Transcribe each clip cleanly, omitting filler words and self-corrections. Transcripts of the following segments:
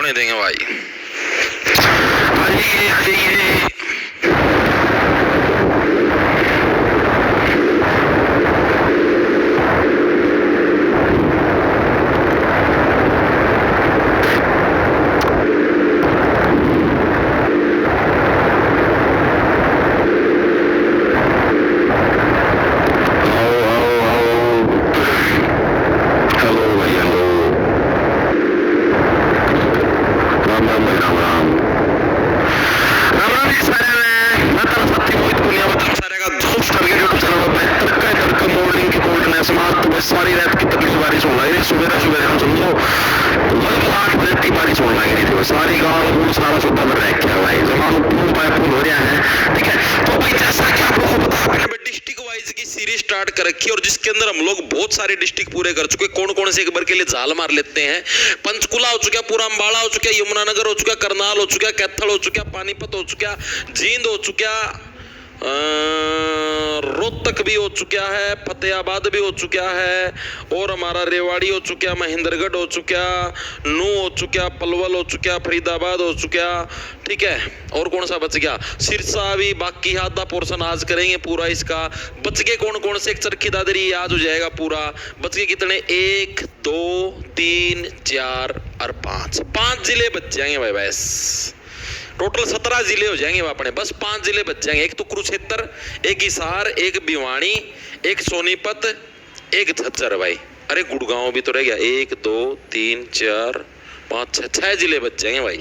होने देंगे भाई। आइए सारी रात की तकलीफ बारिश होने लगी, सुबह सुबह हम समझो लगभग 8 बजे की बारिश होने लगी थी। सारी गाँव सारा सुबह में रह गया भाई, जमानो पुल पाइप हो रहा है। ठीक है, तो भाई जैसा कि आप लोगों को पता डिस्ट्रिक्ट वाइज की सीरीज स्टार्ट कर रखी है और जिसके अंदर हम लोग बहुत सारे डिस्ट्रिक्ट पूरे कर चुके। कौन कौन से एक बार के लिए झाल मार लेते हैं। पंचकुला हो चुका, पूरा अम्बाड़ा हो चुका, यमुनानगर हो चुका, करनाल हो चुका, कैथल हो चुका, पानीपत हो चुका, जींद हो चुका, रोहतक भी हो चुका है, फतेहाबाद भी हो चुका है, और हमारा रेवाड़ी हो चुका, महेंद्रगढ़ हो चुका, नू हो चुका, पलवल हो चुका, फरीदाबाद हो चुका। ठीक है, और कौन सा बच गया, सिरसा भी बाकी आधा पोर्शन आज करेंगे पूरा इसका। बच गए कौन कौन से, एक चरखी दादरी आज हो जाएगा पूरा। बच गए कितने, 1 2 3 4 और 5 जिले बच जाएंगे भाई। बस टोटल 17 जिले हो जाएंगे अपने, बस 5 जिले बच जाएंगे। एक तो कुरुक्षेत्र, एक हिसार, एक भिवानी, एक सोनीपत, एक झज्जर भाई। अरे गुड़गांव भी तो रह गया। 1 2 3 4 5 6 जिले बच जाएंगे भाई।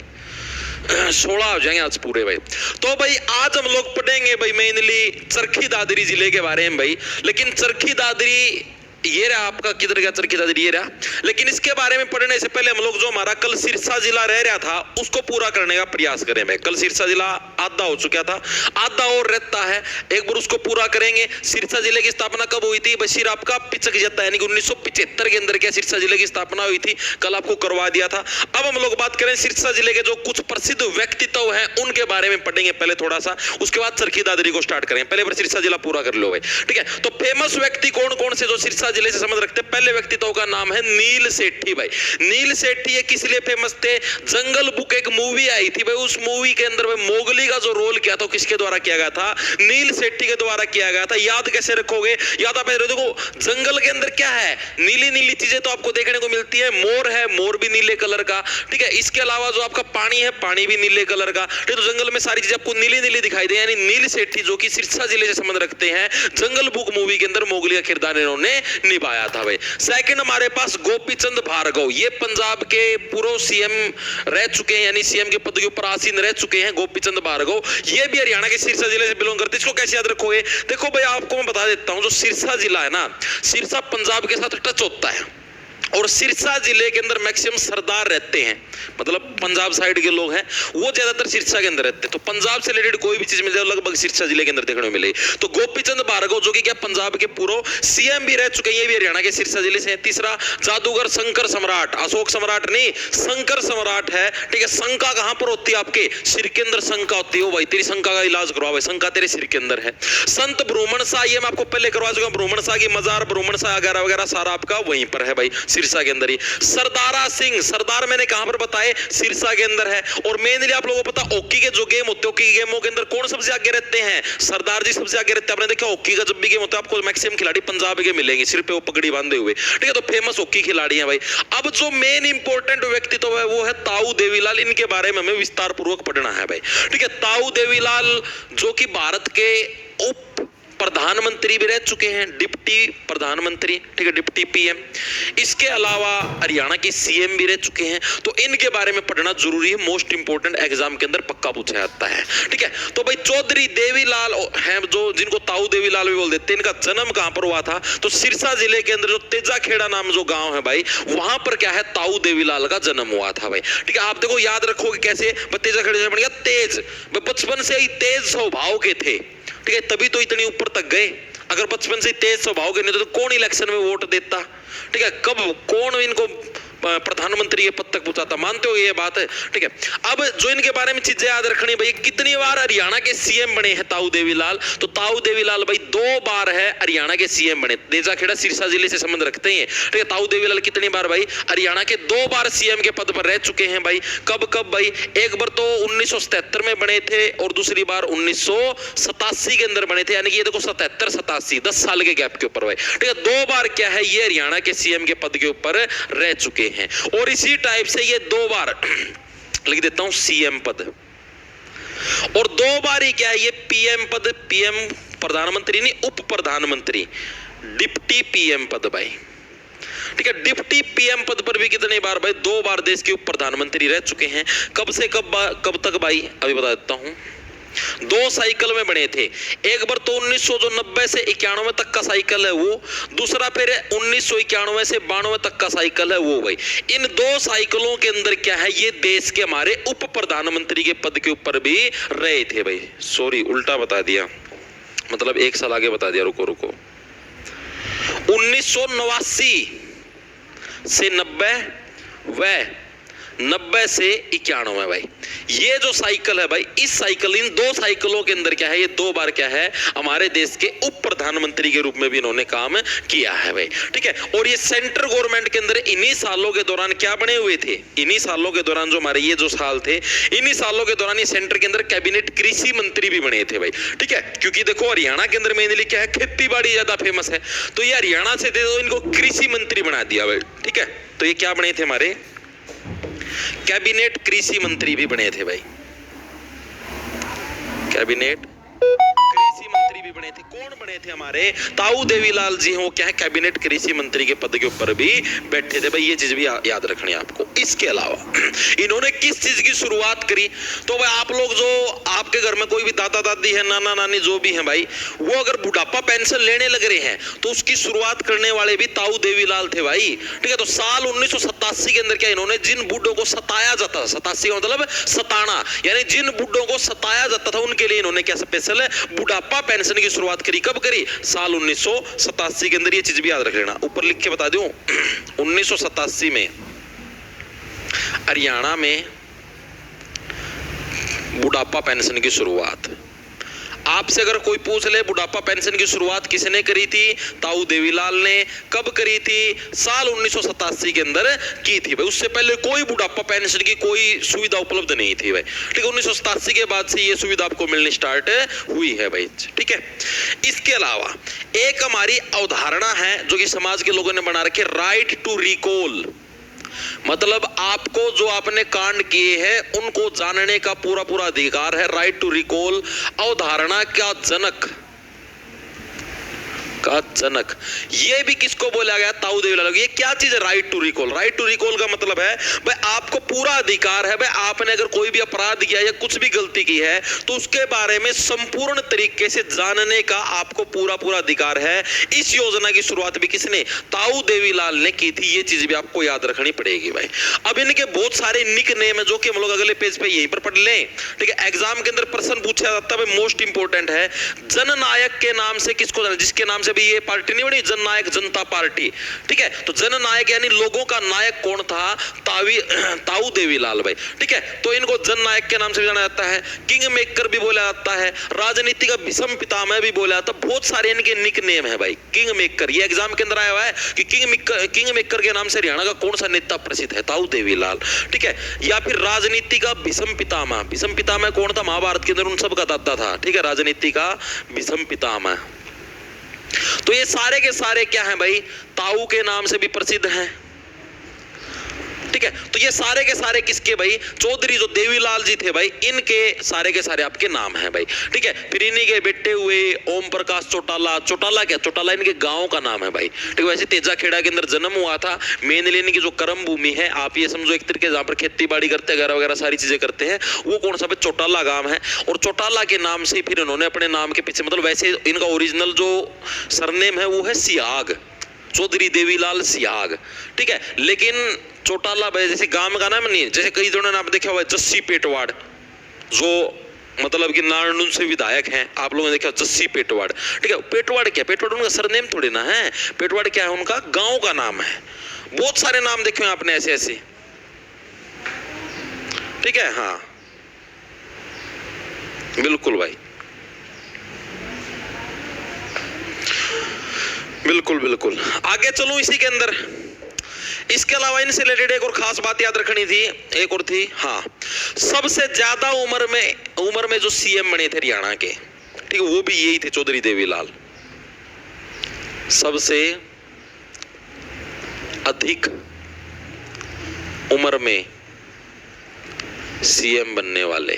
16 हो जाएंगे आज पूरे भाई। तो भाई आज हम लोग पढ़ेंगे भाई मेनली चरखी दादरी जिले के बारे में भाई। लेकिन चरखी दादरी ये रहा आपका, किधर गया चरखी दादरी, ये रहा। लेकिन इसके बारे में पढ़ने से पहले हम लोग जो हमारा कल सिरसा जिला रह रहा था उसको पूरा करने का प्रयास करें भाई। कल सिरसा जिला आधा हो चुका था, आधा और रहता है, एक बार उसको पूरा करेंगे। सिरसा जिले की स्थापना कब हुई थी बशीर, आपका 75 यानी कि 1975 के अंदर क्या सिरसा जिले की स्थापना हुई थी, कल आपको करवा दिया था। अब हम लोग बात करें सिरसा जिले के जो कुछ प्रसिद्ध व्यक्तित्व हैं उनके बारे में पढ़ेंगे पहले थोड़ा सा, उसके बाद चरखी दादरी को स्टार्ट करेंगे। पहले बार सिरसा जिला पूरा कर लो भाई। ठीक है, तो फेमस व्यक्ति कौन कौन से जो सिरसा जिले से संबंध रखते हैं। पहले व्यक्तित्व का नाम है नील सेठी भाई। नील सेठी ये किस लिए फेमस थे, जंगल बुक एक मूवी आई थी भाई, उस मूवी के अंदर भाई मोगली का जो रोल किया था किसके द्वारा किया गया था, नील सेठी के द्वारा किया गया था। याद कैसे रखोगे, याद आप देखो जंगल के अंदर क्या है, नीली नीली चीजें तो आपको देखने को मिलती है। मोर है, मोर भी नीले कलर का। ठीक है, इसके अलावा जो आपका पानी है, पानी भी नीले कलर का। तो जंगल में सारी चीजें आपको नीली नीली दिखाई दे, यानी नील सेठी जो कि सिरसा जिले से संबंध रखते हैं, जंगल बुक मूवी के अंदर मोगली का किरदार इन्होंने निभाया था भाई। सेकंड हमारे पास गोपीचंद भार्गव, ये पंजाब के पूर्व सीएम रह चुके हैं, यानी सीएम के पद के ऊपर आसीन रह चुके हैं गोपीचंद भार्गव। ये भी हरियाणा के सिरसा जिले से बिलोंग करते हैं। इसको कैसे याद रखोगे, देखो भाई आपको मैं बता देता हूं, जो सिरसा जिला है ना, सिरसा पंजाब के साथ टच होता है और सिरसा जिले के अंदर मैक्सिमम सरदार रहते हैं, मतलब पंजाब साइड के लोग हैं वो ज्यादातर सिरसा के अंदर रहते हैं। तो पंजाब से रिलेटेड कोई भी चीज मिल जाए लगभग सिरसा जिले के अंदर देखने को मिलेगी। तो गोपीचंद भार्गव जो कि क्या पंजाब के पूर्व सीएम भी रह चुके हैं, ये भी हरियाणा के सिरसा जिले से है। तीसरा जादूगर शंकर सम्राट, अशोक सम्राट नहीं शंकर सम्राट है। ठीक है, शंका कहां पर होती है, आपके सिर के अंदर शंका होती है। भाई तेरी शंका का इलाज करवा भाई, शंका तेरे सिर के अंदर है। संत भ्रूमण शाह, ये मैं आपको पहले करवा चुका हूं, भ्रूमण शाह की मजार, भ्रूमण शाह वगैरह वगैरह सारा आपका वहीं पर है भाई सिरसा के अंदर ही। सरदारा सिंह, सरदार मैंने कहां पर बताए, सिरसा के अंदर है। और मेनली आप लोगों को पता हॉकी के जो गेम होते हैं, हॉकी गेमों के अंदर कौन सबसे आगे रहते हैं, सरदार जी सबसे आगे रहते हैं। आपने देखा हॉकी का जब भी गेम होता है आपको मैक्सिमम खिलाड़ी पंजाब के मिलेंगे, सिर पे वो पगड़ी बांधे हुए। ठीक है, तो फेमस हॉकी खिलाड़ी हैं भाई। अब जो मेन इंपॉर्टेंट व्यक्तित्व है वो है ताऊ देवीलाल, इनके बारे में हमें विस्तार पूर्वक पढ़ना है भाई। ठीक है, ताऊ देवीलाल जो कि भारत के उप प्रधानमंत्री भी रह चुके हैं, डिप्टी प्रधानमंत्री। ठीक है, डिप्टी पीएम। इसके अलावा हरियाणा के सीएम भी रह चुके हैं। तो इनके बारे में पढ़ना जरूरी है, मोस्ट इंपोर्टेंट एग्जाम के अंदर पक्का पूछा जाता है। ठीक है, तो भाई चौधरी देवीलाल हैं जो जिनको ताऊ देवीलाल भी बोल देते हैं, इनका जन्म कहां पर हुआ था, तो सिरसा जिले के अंदर जो तेजाखेड़ा नाम जो गांव है भाई, वहां पर क्या है ताऊ देवीलाल का जन्म हुआ था भाई। ठीक है, आप देखो याद रखोगे कैसे, तेजाखेड़ा से बन गया तेज, बचपन से ही तेज स्वभाव के थे। ठीक है, तभी तो इतनी ऊपर तक गए। अगर बचपन से तेज स्वभाव के नहीं तो कौन इलेक्शन में वोट देता। ठीक है, कब कौन इनको प्रधानमंत्री के पद तक पहुंचा था। मानते हो ये बात है? ठीक है, अब जो इनके बारे में चीजें याद रखनी भाई, कितनी बार हरियाणा के सीएम बने हैं ताऊ देवीलाल? तो ताऊ देवीलाल भाई 2 बार है हरियाणा के सीएम बने। देजाखेड़ा सिरसा जिले से संबंध रखते हैं। ठीक है, ताऊ देवीलाल कितनी बार भाई हरियाणा के 2 बार सीएम के पद पर रह चुके हैं भाई। कब कब भाई? एक बार तो 1977 में बने थे और दूसरी बार 1987 के अंदर बने थे, यानी कि ये देखो 77-87 10 साल के गैप के ऊपर भाई। ठीक है, 2 बार क्या है ये हरियाणा के सीएम के पद के ऊपर रह चुके हैं। और इसी टाइप से ये 2 बार लिख देता हूं सीएम पद, और 2 बार ही क्या है ये पीएम पद। पीएम प्रधानमंत्री नहीं, उप प्रधानमंत्री, डिप्टी पीएम पद भाई। ठीक है, डिप्टी पीएम पद पर भी कितनी बार भाई? 2 बार देश के उप प्रधानमंत्री रह चुके हैं। कब से कब तक भाई? अभी बता देता हूं। 2 साइकिल में बने थे। एक बार तो 1990 से 91 तक का साइकिल है वो, दूसरा फिर 1991 से 92 तक का साइकिल है वो भाई। इन 2 साइकिलों के अंदर क्या है ये देश के हमारे उप प्रधानमंत्री के पद के ऊपर भी रहे थे भाई। सॉरी, उल्टा बता दिया, मतलब 1 साल आगे बता दिया। रुको 1989 से 90 व 90 से 91 भाई, ये जो साइकिल है भाई, इस साइकिल इन 2 साइकिलों के अंदर क्या है ये 2 बार क्या है हमारे देश के उप प्रधानमंत्री के रूप में भी इन्होंने काम किया है भाई। ठीक है, और ये सेंट्रल गवर्नमेंट के अंदर इन्हीं सालों के दौरान क्या बने हुए थे? इन्हीं सालों के दौरान जो हमारे ये जो साल थे, इन्हीं सालों के दौरान ये सेंटर के अंदर कैबिनेट कृषि मंत्री भी बने थे भाई। ठीक है, क्योंकि देखो हरियाणा के अंदर मेनली क्या है, खेती बाड़ी ज्यादा फेमस है, तो ये हरियाणा से तो इनको कृषि मंत्री बना दिया भाई। ठीक है, तो ये क्या बने थे हमारे? कैबिनेट कृषि मंत्री भी बने थे भाई। कैबिनेट कृषि मंत्री भी बने थे। कौन बने थे? हमारे ताऊ देवीलाल जी हैं, वो क्या है कैबिनेट कृषि मंत्री के पद के ऊपर भी बैठे थे भाई। ये चीज भी याद रखनी है आपको। इसके अलावा इन्होंने किस चीज की शुरुआत करी? तो भाई आप लोग जो आपके घर में कोई भी दादा दादी है, नाना नानी जो भी है भाई, वो अगर बुढ़ापा पेंशन लेने लग रहे हैं तो उसकी शुरुआत करने वाले भी ताऊ देवीलाल थे भाई। ठीक है, तो साल 1987 के अंदर क्या इन्होंने जिन बुढ़ों को सताया जाता था, 87 का मतलब सताना, यानी जिन बुढ़ों को सताया जाता था उनके लिए इन्होंने क्या स्पेशल बुढ़ापा पेंशन की शुरुआत करी। कब करी? साल 1987 के अंदर। ये चीज भी याद रख लेना, ऊपर लिख के बता दूं 1987 में हरियाणा में बुढ़ापा पेंशन की शुरुआत। आपसे अगर कोई पूछ ले बुढ़ापा पेंशन की शुरुआत किसने करी थी? ताऊ देवीलाल ने। कब करी थी? साल 1987 के अंदर की थी भाई। उससे पहले कोई बुढ़ापा पेंशन की कोई सुविधा उपलब्ध नहीं थी भाई। ठीक है, 1987 के बाद से ये सुविधा आपको मिलनी स्टार्ट हुई है भाई। ठीक है, इसके अलावा एक हमारी अवधारणा है जो कि समाज के लोगों ने बना रखी, राइट टू रिकॉल। मतलब आपको जो आपने कांड किए हैं उनको जानने का पूरा अधिकार है। राइट टू रिकॉल अवधारणा का जनक ये भी किसको बोला गया? ताऊ देवीलाल। ये क्या चीज है right to recall? Right to recall का मतलब है भाई आपको पूरा अधिकार है भाई, आपने अगर कोई भी अपराध किया या कुछ भी गलती की है तो उसके बारे में संपूर्ण तरीके से जानने का आपको पूरा अधिकार है। इस योजना की शुरुआत भी किसने? ताऊ देवीलाल ने की थी। ये चीज भी आपको याद रखनी पड़ेगी भाई। अब इनके बहुत सारे निक नेम है जो कि हम लोग अगले पेज पे यहीं पर पढ़ लें। ठीक है, एग्जाम के अंदर प्रश्न पूछा जाता है, मोस्ट इंपोर्टेंट है। जननायक के नाम से किसको जाना? जिसके नाम से भी ये पार्टी नहीं बनी, जननायक जनता पार्टी। ठीक है, तो जननायक यानी लोगों का नायक कौन था? ताऊ देवीलाल भाई। ठीक है, तो इनको जननायक के नाम से भी जाना जाता है, किंग मेकर भी बोला जाता है, राजनीति का भीष्म पितामह भी बोला जाता है। बहुत सारे इनके निक नेम है भाई। किंग मेकर, ये एग्जाम के अंदर आया हुआ है कि किंग मेकर के नाम से हरियाणा का कौन सा नेता प्रसिद्ध है? ताऊ देवीलाल। ठीक है, या फिर राजनीति का भीष्म पितामह। भीष्म पितामह कौन था? महाभारत के अंदर उन सब का दादा था। ठीक है, राजनीति का भीष्म पितामह। तो ये सारे के सारे क्या हैं भाई? ताऊ के नाम से भी प्रसिद्ध हैं। ठीक है, तो ये सारे के सारे किसके भाई? चौधरी जो देवीलाल जी थे भाई, इनके सारे के सारे आपके नाम हैं भाई। ठीक है, फिर इन्हीं के बेटे हुए ओम प्रकाश चौटाला। चौटाला क्या? चौटाला इनके गांव का नाम है भाई। ठीक है, वैसे तेजाखेड़ा के अंदर जन्म हुआ था। मेनली इनकी जो कर्म भूमि है, आप ये समझो एक तरीके जहां पर खेती बाड़ी करते हैं, वगैरह सारी चीजें करते हैं, वो कौन सा? चौटाला गांव है। और चौटाला के नाम से फिर इन्होंने अपने नाम के पीछे, मतलब वैसे इनका ओरिजिनल जो सरनेम है वो है सियाग, चौधरी देवीलाल सियाग। ठीक है, लेकिन चौटाला भाई जैसे गांव का नाम नहीं, जैसे कई जनों ने आप देखा हुआ है जस्सी पेटवाड़, जो मतलब कि नारायण से विधायक हैं, आप लोगों ने देखा जस्सी पेटवाड़। ठीक है, पेटवाड़ क्या? पेटवाड़ उनका सरनेम थोड़ी ना है। पेटवाड़ क्या है? उनका गांव का नाम है। बहुत सारे नाम देखे हैं आपने ऐसे ऐसे, ठीक है। हाँ बिल्कुल भाई, बिल्कुल बिल्कुल। आगे चलूं इसी के अंदर, इसके अलावा इनसे रिलेटेड एक और खास बात याद रखनी थी, एक और थी। हाँ, सबसे ज्यादा उम्र में जो सीएम बने थे हरियाणा के, ठीक है, वो भी यही थे, चौधरी देवीलाल। सबसे अधिक उम्र में सीएम बनने वाले,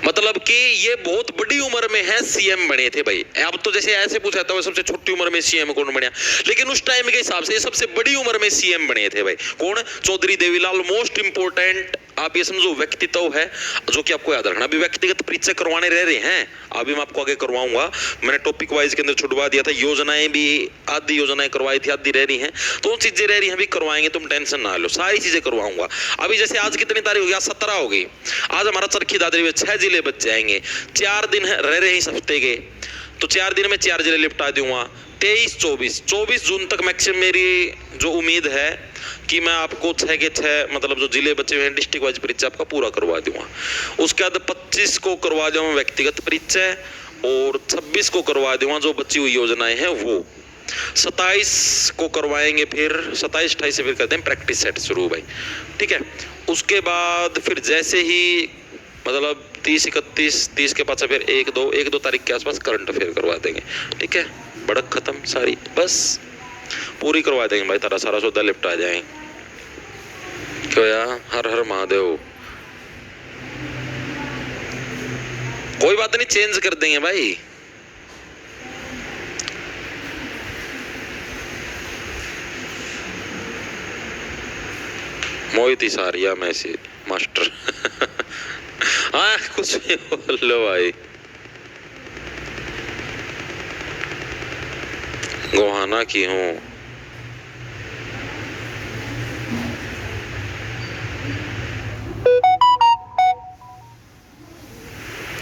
मतलब कि ये बहुत बड़ी उम्र में है सीएम बने थे भाई। अब तो जैसे ऐसे पूछा था सबसे छोटी उम्र में सीएम कौन बना, लेकिन उस टाइम के हिसाब से सबसे बड़ी उम्र में सीएम बने थे भाई। कौन? चौधरी देवीलाल। मोस्ट इंपोर्टेंट आप ये समझो व्यक्तित्व है जो कि आपको याद रखना। अभी व्यक्तिगत परीक्षा करवाने रह रहे हैं, अभी मैं आपको आगे करवाऊंगा। मैंने टॉपिक वाइज के अंदर छुड़वा दिया था, योजनाएं भी आधी योजनाएं करवाई थी, आधी रह रही हैं, तो चीजें रह रही हैं, अभी करवाएंगे, तुम टेंशन ना लो, सारी चीजें करवाऊंगा। अभी जैसे आज कितनी तारीख हो गई? 17 हो गई। आज हमारा चरखी दादरी में 6 जिले बच जाएंगे, 4 दिन रह रहे हैं इस हफ्ते के, तो 4 दिन में 4 जिले निपटा दूंगा। 23-24 जून तक मैक्सिमम मेरी जो उम्मीद है कि मैं आपको 6 के 6 मतलब जो जिले बचे हुए हैं डिस्ट्रिक्ट वाइज परीक्षा आपका पूरा करवा दूंगा। उसके बाद 25 को करवा दूंगा व्यक्तिगत परीक्षा, और 26 को करवा दूंगा जो बची हुई योजनाएं हैं वो। 27 को करवाएंगे, फिर 27-28 से फिर करते हैं प्रैक्टिस सेट शुरू भाई, ठीक है। उसके बाद फिर जैसे ही मतलब 30-31 के पास फिर 1-2 तारीख के आसपास करंट अफेयर करवा देंगे, ठीक है। बढ़क खत्म सारी, बस पूरी करवा देंगे भाई, तारा सारा सौदा लिपटा जाएंगे। क्यों यार, हर हर महादेव। कोई बात नहीं, चेंज कर देंगे भाई। मोहित इसारिया मैसी मास्टर हाँ कुछ भी बोल लो भाई। गोहाना की हूँ,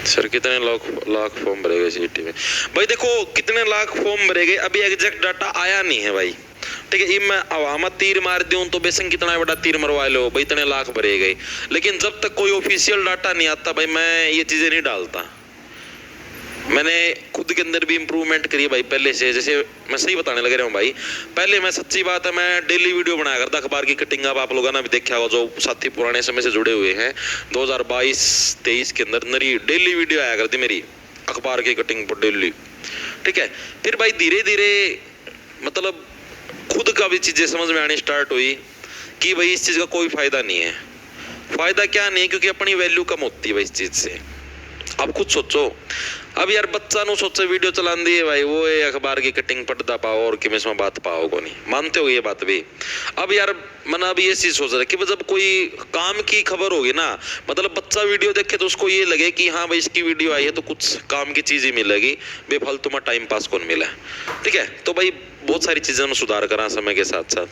सर कितने लाख फॉर्म भरे गए सीटी में? भाई देखो कितने लाख फॉर्म भरे गए अभी एग्जैक्ट डाटा आया नहीं है भाई, ठीक है। मैं हवा तीर मार दूं तो बेसंग कितना बड़ा तीर मरवा लो भाई, इतने लाख भरे गए, लेकिन जब तक कोई ऑफिशियल डाटा नहीं आता भाई मैं ये चीजें नहीं डालता। मैंने खुद के अंदर भी इंप्रूवमेंट करी भाई पहले से, जैसे मैं सही बताने लग रहा हूँ भाई। पहले मैं सच्ची बात है मैं डेली वीडियो बनाया करता, अखबार की कटिंग अब आप लोगों ने भी देखा होगा जो साथी पुराने समय से जुड़े हुए हैं। 2022-23 के अंदर नरी डेली वीडियो आया करती मेरी अखबार की कटिंग पर डेली, ठीक है। फिर भाई धीरे धीरे मतलब खुद का भी चीजें समझ में आनी स्टार्ट हुई कि भाई इस चीज का कोई फायदा नहीं है। फायदा क्या नहीं, क्योंकि अपनी वैल्यू कम होती है भाई इस चीज से। आप खुद सोचो, अब यार बच्चा नु सोचे वीडियो चला दी है भाई, वो ये अखबार की कटिंग पढ़ता पाओ और कि इसमें बात पाओ को नहीं, मानते हो ये बात भी। अब यार मना भी ये चीज सोच रहा है कि जब कोई काम की खबर होगी ना, मतलब बच्चा वीडियो देखे तो उसको ये लगे कि हाँ भाई इसकी वीडियो आई है तो कुछ काम की चीज ही मिलेगी, बेफालतू में टाइम पास कौन मिला, ठीक है। तो भाई बहुत सारी चीजों में सुधार करा समय के साथ साथ,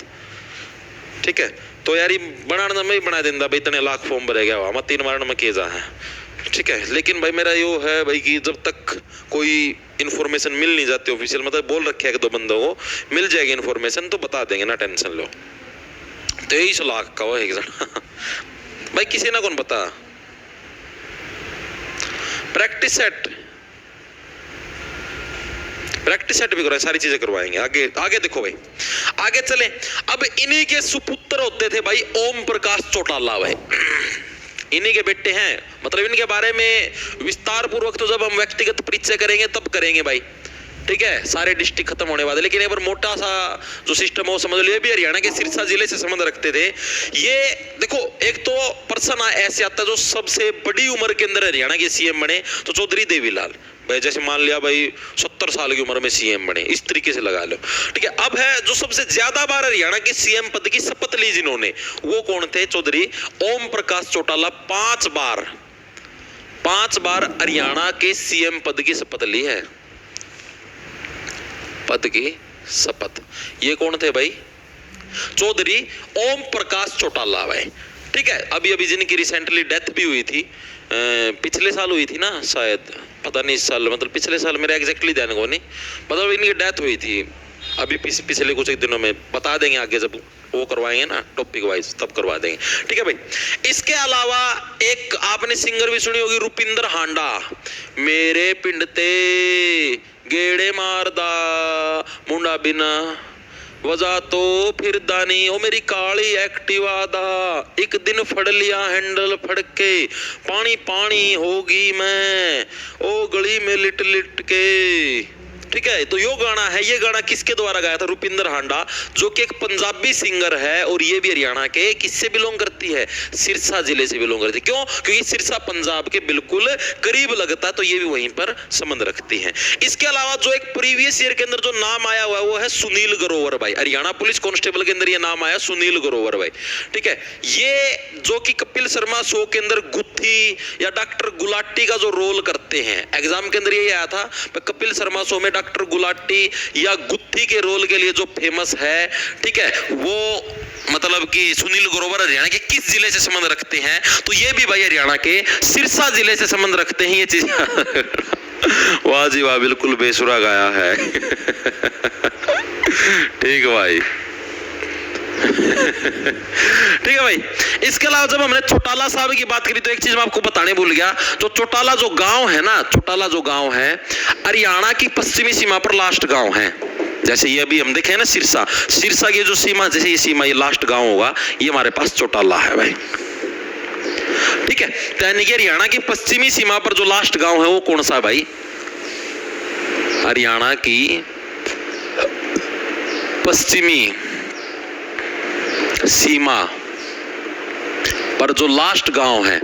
ठीक है। तो यार ये बनाना में ही बना देंदा भाई, इतने लाख फॉर्म भरे गया वहां 3 मारण में केजा है, ठीक है। लेकिन भाई मेरा यो है भाई कि जब तक कोई इन्फॉर्मेशन मिल नहीं जाती ऑफिशियल, मतलब बोल रखे है 2 बंदों को मिल जाएगी इन्फॉर्मेशन तो बता देंगे ना, टेंशन लो। 23 लाख का वो एग्जाम भाई किसी ना कौन पता। प्रैक्टिस सेट भी करवाए, सारी चीजें करवाएंगे। आगे देखो भाई, आगे चले। अब इन्हीं के सुपुत्र होते थे भाई ओम प्रकाश चौटाला भाई, इन्हीं के बेटे हैं, मतलब इनके बारे में विस्तार पूर्वक तो जब हम व्यक्तिगत परीक्षा करेंगे तब करेंगे भाई, ठीक है। सारे डिस्ट्रिक्ट खत्म होने वाले, लेकिन एक बार मोटा सा जो सिस्टम हो समझ लिया। भी हरियाणा के सिरसा जिले से संबंध रखते थे ये। देखो एक तो पर्सन ऐसे आता है जो सबसे बड़ी उम्र के अंदर हरियाणा के सीएम बने, तो चौधरी देवीलाल भाई, जैसे मान लिया भाई 70 साल की उम्र में सीएम बने, इस तरीके से लगा लो, ठीक है। अब है जो सबसे ज्यादा बार हरियाणा के सीएम पद की शपथ ली जिन्होंने, वो कौन थे? चौधरी ओम प्रकाश चौटाला। 5 बार हरियाणा के सीएम पद की शपथ ली है, पद की शपथ। ये कौन थे भाई? चौधरी ओम प्रकाश चौटाला भाई, ठीक है। अभी जिनकी रिसेंटली डेथ भी हुई थी, पिछले साल हुई थी ना शायद, पता नहीं इस साल, मतलब पिछले साल, मेरा एग्जैक्टली ध्यान को नहीं, मतलब इनकी डेथ हुई थी अभी पिछले कुछ एक दिनों में बता देंगे, आगे जब वो करवाएंगे ना टॉपिक वाइज तब करवा देंगे, ठीक है भाई। इसके अलावा एक आपने सिंगर भी सुनी होगी, रुपिंदर हांडा। मेरे पिंड ते गेड़े मारदा मुंडा बिना वजह तो फिर दानी, ओ मेरी काली एक्टिवा दा एक दिन फड़ लिया हैंडल फड़ के, पानी पानी होगी मैं ओ गली में लिट लिट के, ठीक है। तो यो गाना है, ये गाना किसके द्वारा गाया था? रुपिंदर हांडा, जो कि एक पंजाबी सिंगर है और ये भी हरियाणा के किससे बिलोंग करती है? सिरसा जिले से बिलोंग करती है। क्यों? क्योंकि सिरसा पंजाब के बिल्कुल करीब लगता है, तो ये भी वहीं पर संबंध रखती है। इसके अलावा जो एक प्रीवियस ईयर के अंदर जो नाम आया हुआ है वो है सुनील ग्रोवर भाई। हरियाणा पुलिस कांस्टेबल के अंदर ये नाम आया, सुनील ग्रोवर भाई, ठीक है। ये जो कि कपिल शर्मा शो के अंदर गुत्थी या डॉक्टर गुलाटी का जो रोल करते हैं, एग्जाम के अंदर ये आया था, कपिल शर्मा शो में डॉक्टर गुलाटी या गुत्थी के रोल के लिए जो फेमस है, ठीक है, वो मतलब कि सुनील ग्रोवर हरियाणा के किस जिले से संबंध रखते हैं? तो ये भी भाई हरियाणा के सिरसा जिले से संबंध रखते हैं ये चीज। वाह जी वाह, बिल्कुल बेसुरा गाया है। ठीक भाई। ठीक है भाई। इसके अलावा जब हमने चौटाला साहब की बात करी तो एक चीज मैं आपको बताने भूल गया, जो चौटाला जो गांव है ना, चौटाला जो गांव है हरियाणा की पश्चिमी सीमा पर लास्ट गांव है। जैसे ये अभी हम देखे ना सिरसा, सिरसा की जो सीमा, जैसे ये सीमा, ये लास्ट गांव होगा, ये हमारे पास चौटाला है भाई, ठीक है। यानी कि हरियाणा की पश्चिमी सीमा पर जो लास्ट गांव है वो कौन सा है भाई? हरियाणा की पश्चिमी सीमा पर जो लास्ट गांव है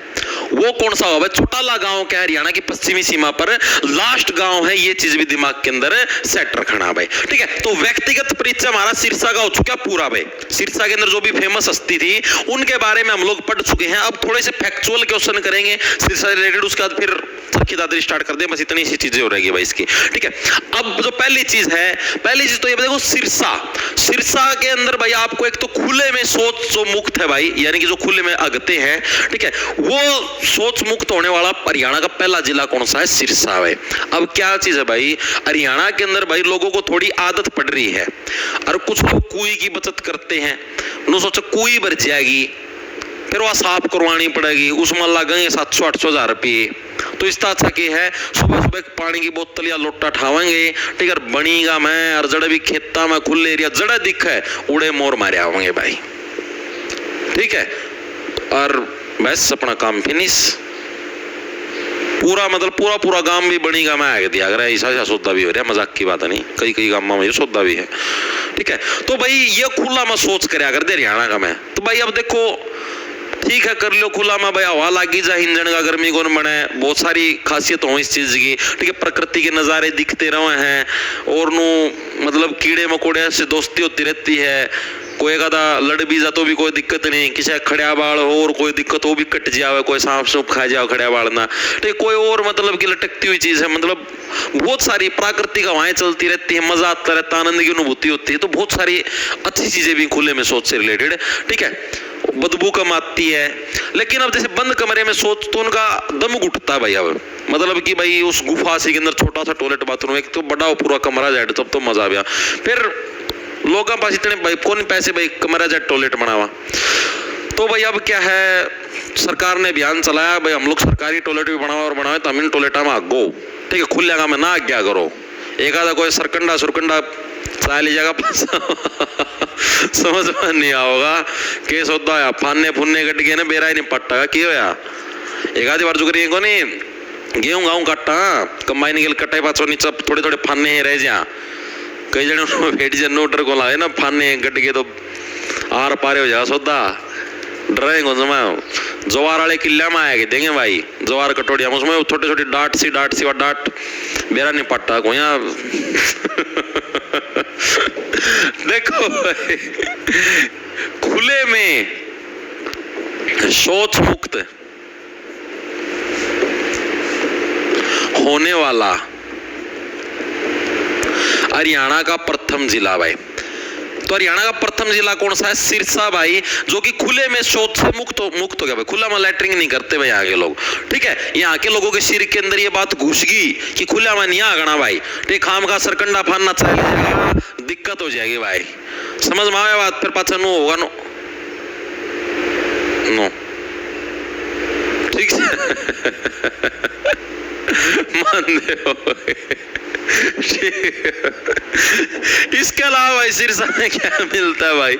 वो कौन सा होगा? चौटाला गांव क्या है? हरियाणा की पश्चिमी सीमा पर लास्ट गांव है। ये चीज भी दिमाग के अंदर सेट रखना भाई, ठीक है। तो व्यक्तिगत परिचय हमारा सिरसा का हो चुका पूरा भाई। सिरसा के अंदर जो भी फेमस हस्ती थी उनके बारे में हम लोग पढ़ चुके हैं। अब थोड़े से फैक्चुअल क्वेश्चन करेंगे सिरसा रिलेटेड, उसके बाद फिर सबकी दादरी स्टार्ट कर दे, बस इतनी सी चीजें हो रहेगी भाई इसकी, ठीक है। अब जो पहली चीज है, पहली चीज तो ये देखो, सिरसा, सिरसा के अंदर भाई आपको एक तो खुले में शौच जो मुक्त है भाई, यानी कि जो खुले में अगते हैं, ठीक है, वो शौच मुक्त होने वाला हरियाणा का पहला जिला कौन सा है? सिरसा है। अब क्या चीज है भाई, हरियाणा के अंदर भाई लोगों को थोड़ी आदत पड़ रही है और कुछ लोग कुएं की बचत करते हैं, उन्होंने सोचा कुएं भर जाएगी, फिर वह साफ करवानी पड़ेगी, उसमें लगेंगे 700-800 हज़ार रुपये। तो इस तरह की है, सुबह सुबह पानी की बोतल या लोटा ठावेंगे, ठीक है, बनीगा मैं और जड़े भी खेता में खुले एरिया जड़े दिख है उड़े मोर मारे आवेंगे भाई, ठीक है, और बस अपना काम फिनिश। पूरा मतलब पूरा गांव भी बनीगा मैं आगे दिया, अगर ऐसा सौदा भी हो रहा है, मजाक की बात नहीं, कई गांव में सौदा भी है, ठीक है। तो भाई ये खुला में सोच कर अगर दे हरियाणा का मैं, तो भाई अब देखो ठीक है कर लो खुला में भाई, हवा लागी जा हिंजन का, गर्मी को बने, बहुत सारी खासियत हो इस चीज की, ठीक है। प्रकृति के नज़ारे दिखते रहे हैं और नो मतलब कीड़े मकोड़े से दोस्ती होती रहती है, कोई कदा लड़ भी जा तो भी कोई दिक्कत नहीं, किसी खड़िया बाल हो और कोई दिक्कत हो भी कट जावे, कोई सांप सूप खा जाओ खड़िया बाल ना, ठीक, कोई और मतलब की लटकती हुई चीज है, मतलब बहुत सारी प्राकृतिक हवाएं चलती रहती है, मजा आता रहता है, आनंद की अनुभूति होती है। तो बहुत सारी अच्छी चीजें भी खुले में सोच से रिलेटेड, ठीक है। बदबू कम आती है, लेकिन अब जैसे बंद कमरे में सोच तो उनका दम घुटता है भाई। अब मतलब कि भाई उस गुफा से के अंदर छोटा सा टॉयलेट बाथरूम, एक तो बड़ा पूरा कमरा जाए तब तो मजा आ गया, फिर लोगों पास इतने भाई कौन पैसे भाई कमरा जाए टॉयलेट बनावा। तो भाई अब क्या है, सरकार ने अभियान चलाया भाई हम लोग सरकारी टॉयलेट भी बनाओ और बनाओ, तो हम इन टॉयलेटा में आगो, ठीक है, खुलेगा में ना आज्ञा करो, एक आधा कोई सरकंडा सुरकंडा चाह लीजिएगा। समझ में नहीं आओगा के सौदा है, फाने फुन्ने कट गए ना, बेरा ही नहीं पट्टा की होया, एक आधी बार जुगरी को नहीं गेहूं गाँव कट्टा कमाई निकल कट्टा पाचो नीचे थोड़े थोड़े फाने ही रह जा, कई जने भेट जन नोटर को लाए ना फाने गट के तो आर पारे हो जाएगा सौदा, डरेंगे उसमें जवार वाले किले में आएंगे देंगे भाई, जवार कटोरिया उसमें छोटे छोटे डांट सी और डांट बेरा नहीं पट्टा को यहाँ। देखो खुले में शौच मुक्त होने वाला हरियाणा का प्रथम जिला भाई। तो हरियाणा का प्रथम जिला कौन सा है? सिरसा भाई, जो कि खुले में शौच से मुक्त हो गया भाई। खुला में लैट्रिन नहीं करते भाई यहाँ के लोग, ठीक है। यहाँ के लोगों के सिर के अंदर ये बात घुस गई कि खुला में नहीं आगना भाई, ठीक। खाम का सरकंडा फानना चाहिए, दिक्कत हो जाएगी भाई, समझ में आवे बात? फिर पाचा नो होगा, नो ठीक है मान हो। इसके अलावा भाई सिरसा में क्या मिलता है भाई?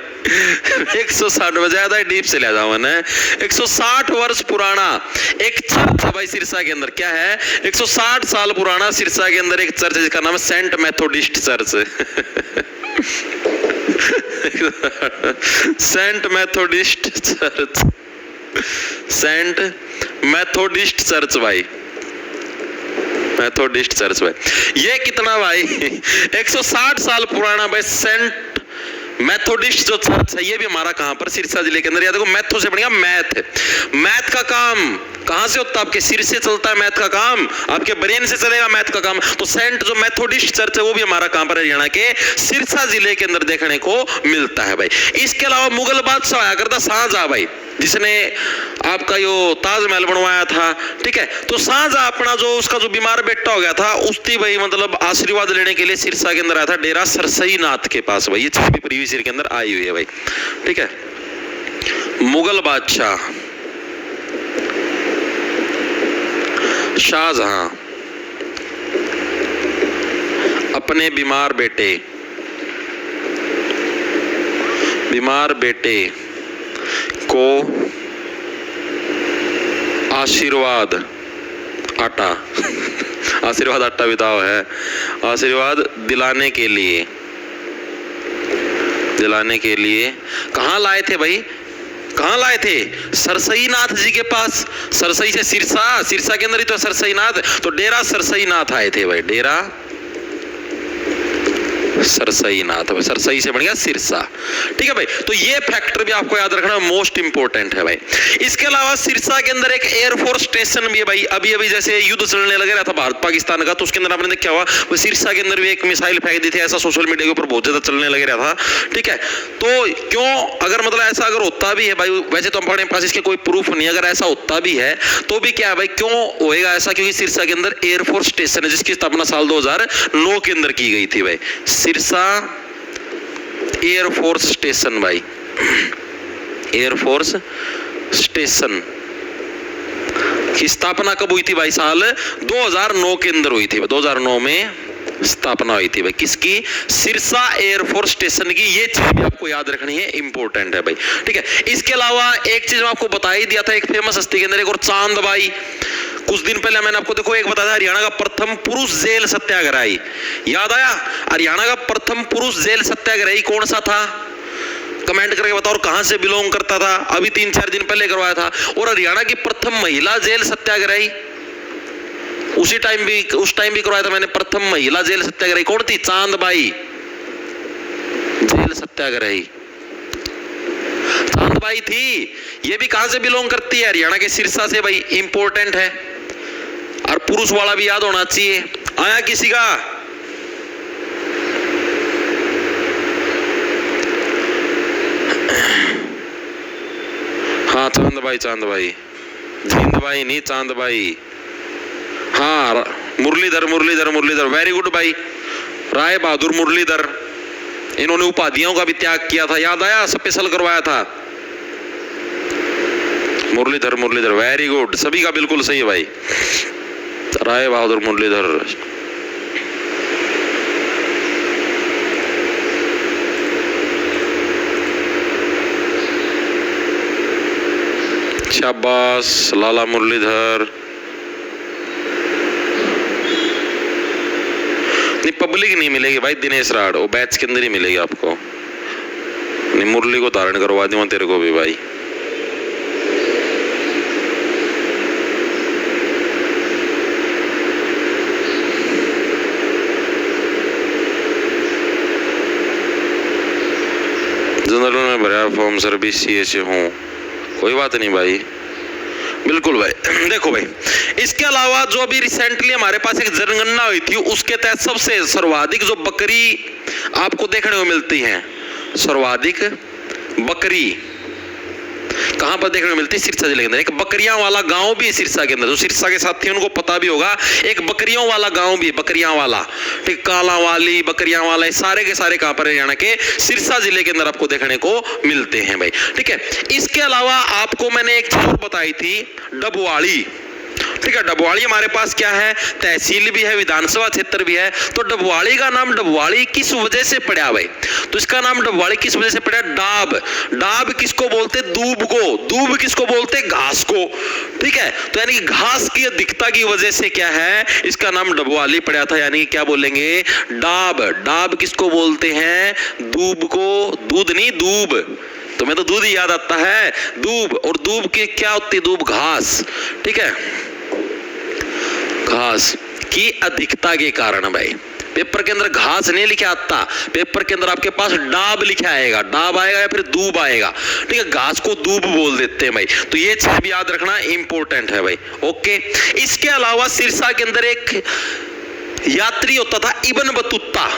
160 ज्यादा डीप से ले जाओ ना, 160 वर्ष पुराना एक चर्च है भाई सिरसा के अंदर। क्या है? 160 साल पुराना सिरसा के अंदर एक चर्च है जिसका नाम है Saint Methodist Church. Saint Methodist Church, Saint Methodist Church भाई, मेथोडिस्ट चर्च भाई। ये कितना भाई? 160 साल पुराना भाई सेंट मेथोडिस्ट जो चर्च है, ये भी हमारा कहां पर? सिरसा जिले के अंदर। या देखो मैथो से बढ़िया मैथ, मैथ का काम कहां से होता है? आपके सिर से चलता है मैथ का काम, आपके ब्रेन से चलेगा मैथ का काम। तो सेंट जो मेथोडिस्ट चर्च है वो भी हमारा कहां पर? हरियाणा के सिरसा जिले के अंदर देखने को मिलता है भाई। इसके अलावा मुगल बादशाह आया करता शाहजहां भाई, जिसने आपका यो ताजमहल बनवाया था, ठीक है। तो शाहजहां अपना जो उसका जो बीमार बेटा हो गया था, उसकी भाई मतलब आशीर्वाद लेने के लिए सिरसा के अंदर आया था, डेरा सरसई नाथ के पास भाई। ये चीज भी प्रीवियस ईयर के अंदर आई हुई है भाई, ठीक है। मुगल बादशाह शाहजहां अपने बीमार बेटे को आशीर्वाद आटा बिताओ है, आशीर्वाद दिलाने के लिए कहां लाए थे भाई? कहां लाए थे? सरसई नाथ जी के पास। सरसई से सिरसा के अंदर ही तो सरसई नाथ, तो डेरा सरसई नाथ आए थे भाई, डेरा सरसई नाथ, सरसई से बन गया सिरसा, ठीक है भाई। तो ये फैक्टर भी आपको याद रखना मोस्ट इंपोर्टेंट है भाई। इसके अलावा सिरसा के अंदर एक एयरफोर्स स्टेशन भी है भाई। अभी जैसे युद्ध चलने लगे रहा था भारत पाकिस्तान का, तो उसके अंदर आपने देखा हुआ वो सिरसा के अंदर भी एक मिसाइल फेंक दी थी, ऐसा सोशल मीडिया के ऊपर बहुत ज्यादा चलने लगे रहा था, ठीक है। तो क्यों, अगर मतलब ऐसा अगर होता भी है भाई, वैसे तो हमारे पास इसके कोई प्रूफ नहीं, अगर ऐसा होता भी है तो भी क्या है भाई, क्यों होएगा ऐसा? क्योंकि सिरसा के अंदर एयरफोर्स स्टेशन है जिसकी स्थापना साल 2009 के अंदर की गई थी भाई। सिरसा एयरफोर्स स्टेशन भाई, एयरफोर्स स्टेशन की स्थापना कब हुई थी भाई? साल 2009 के अंदर हुई थी, 2009 में स्थापना हुई थी भाई। किसकी? सिरसा एयरफोर्स स्टेशन की। ये चीज भी आपको याद रखनी है, इंपॉर्टेंट है भाई, ठीक है। इसके अलावा एक चीज मैं आपको बता ही दिया था, एक फेमस हस्ती के अंदर एक और चांद भाई। कुछ दिन पहले मैंने आपको देखो एक बताया, हरियाणा का प्रथम पुरुष जेल सत्याग्रही, याद आया? हरियाणा का प्रथम पुरुष जेल सत्याग्रही कौन सा था? कमेंट करके बताओ। और कहां से बिलोंग करता था? अभी 3-4 दिन पहले करवाया था। और हरियाणा की प्रथम महिला जेल सत्याग्रही उस टाइम भी करवाया था मैंने। प्रथम महिला जेल सत्याग्रही कौन थी? चांद बाई जेल सत्याग्रही, चांद बाई थी। ये भी कहां से बिलोंग करती है? हरियाणा के सिरसा से भाई, इंपॉर्टेंट है। और पुरुष वाला भी याद होना चाहिए। आया किसी का? हाँ, चांद भाई जिंद भाई नहीं, चांद भाई। हाँ, मुरलीधर, वेरी गुड भाई, राय बहादुर मुरलीधर। इन्होंने उपाधियों का भी त्याग किया था, याद आया? स्पेशल करवाया था। मुरलीधर, वेरी गुड, सभी का बिल्कुल सही है भाई, राय बहादुर मुरलीधर। शाबाश लाला मुरलीधर। नहीं, पब्लिक नहीं मिलेगी भाई, दिनेश राड वो बैच के अंदर ही मिलेगी आपको। नहीं, मुरली को धारण करवा दूंगा तेरे को भी भाई। जनरल में भरा फॉर्म सर, BCA से हूँ, कोई बात नहीं भाई, बिल्कुल भाई। देखो भाई, इसके अलावा जो अभी रिसेंटली हमारे पास एक जनगणना हुई थी, उसके तहत सबसे सर्वाधिक जो बकरी आपको देखने को मिलती हैं सर्वाधिक बकरी कहां पर देखने को मिलती है? सिरसा जिले के अंदर। एक बकरियां वाला गांव भी है सिरसा के अंदर, जो सिरसा के साथी उनको पता भी होगा। एक बकरियों वाला गांव भी है, बकरियां वाला, ठीक, काला वाली, बकरियां वाला, सारे के सारे कहां पर हरियाणा के सिरसा जिले के अंदर आपको देखने को मिलते हैं भाई। ठीक है, इसके अलावा आपको मैंने एक चीज और बताई थी, डबवाड़ी। ठीक है, डबवाड़ी हमारे पास क्या है? तहसील भी है, विधानसभा क्षेत्र भी है। तो डबवाड़ी का नाम डबवाड़ी किस वजह से पड़ा भाई? तो इसका नाम डबवाड़ी किस वजह से पड़ा? डाब। डाब किसको बोलते? दूब को। दूब किसको बोलते? घास को। ठीक है, तो यानी कि घास की अधिकता की वजह से क्या है, इसका नाम डबवाली पड़ा था। यानी क्या बोलेंगे? डाब। डाब किसको बोलते हैं? दूब को। दूध नहीं, दूब। तुम्हें तो दूध ही याद आता है, दूब। और दूब की क्या होती है? दूब घास। ठीक है, घास की अधिकता के कारण भाई। पेपर के अंदर घास नहीं लिखा आता, पेपर के अंदर आपके पास डाब लिखा आएगा। डाब आएगा या फिर दूब आएगा। ठीक है, घास को दूब बोल देते हैं भाई। तो ये चीज भी याद रखना इंपॉर्टेंट है भाई। ओके, इसके अलावा सिरसा के अंदर एक यात्री होता था, इब्न बतूता।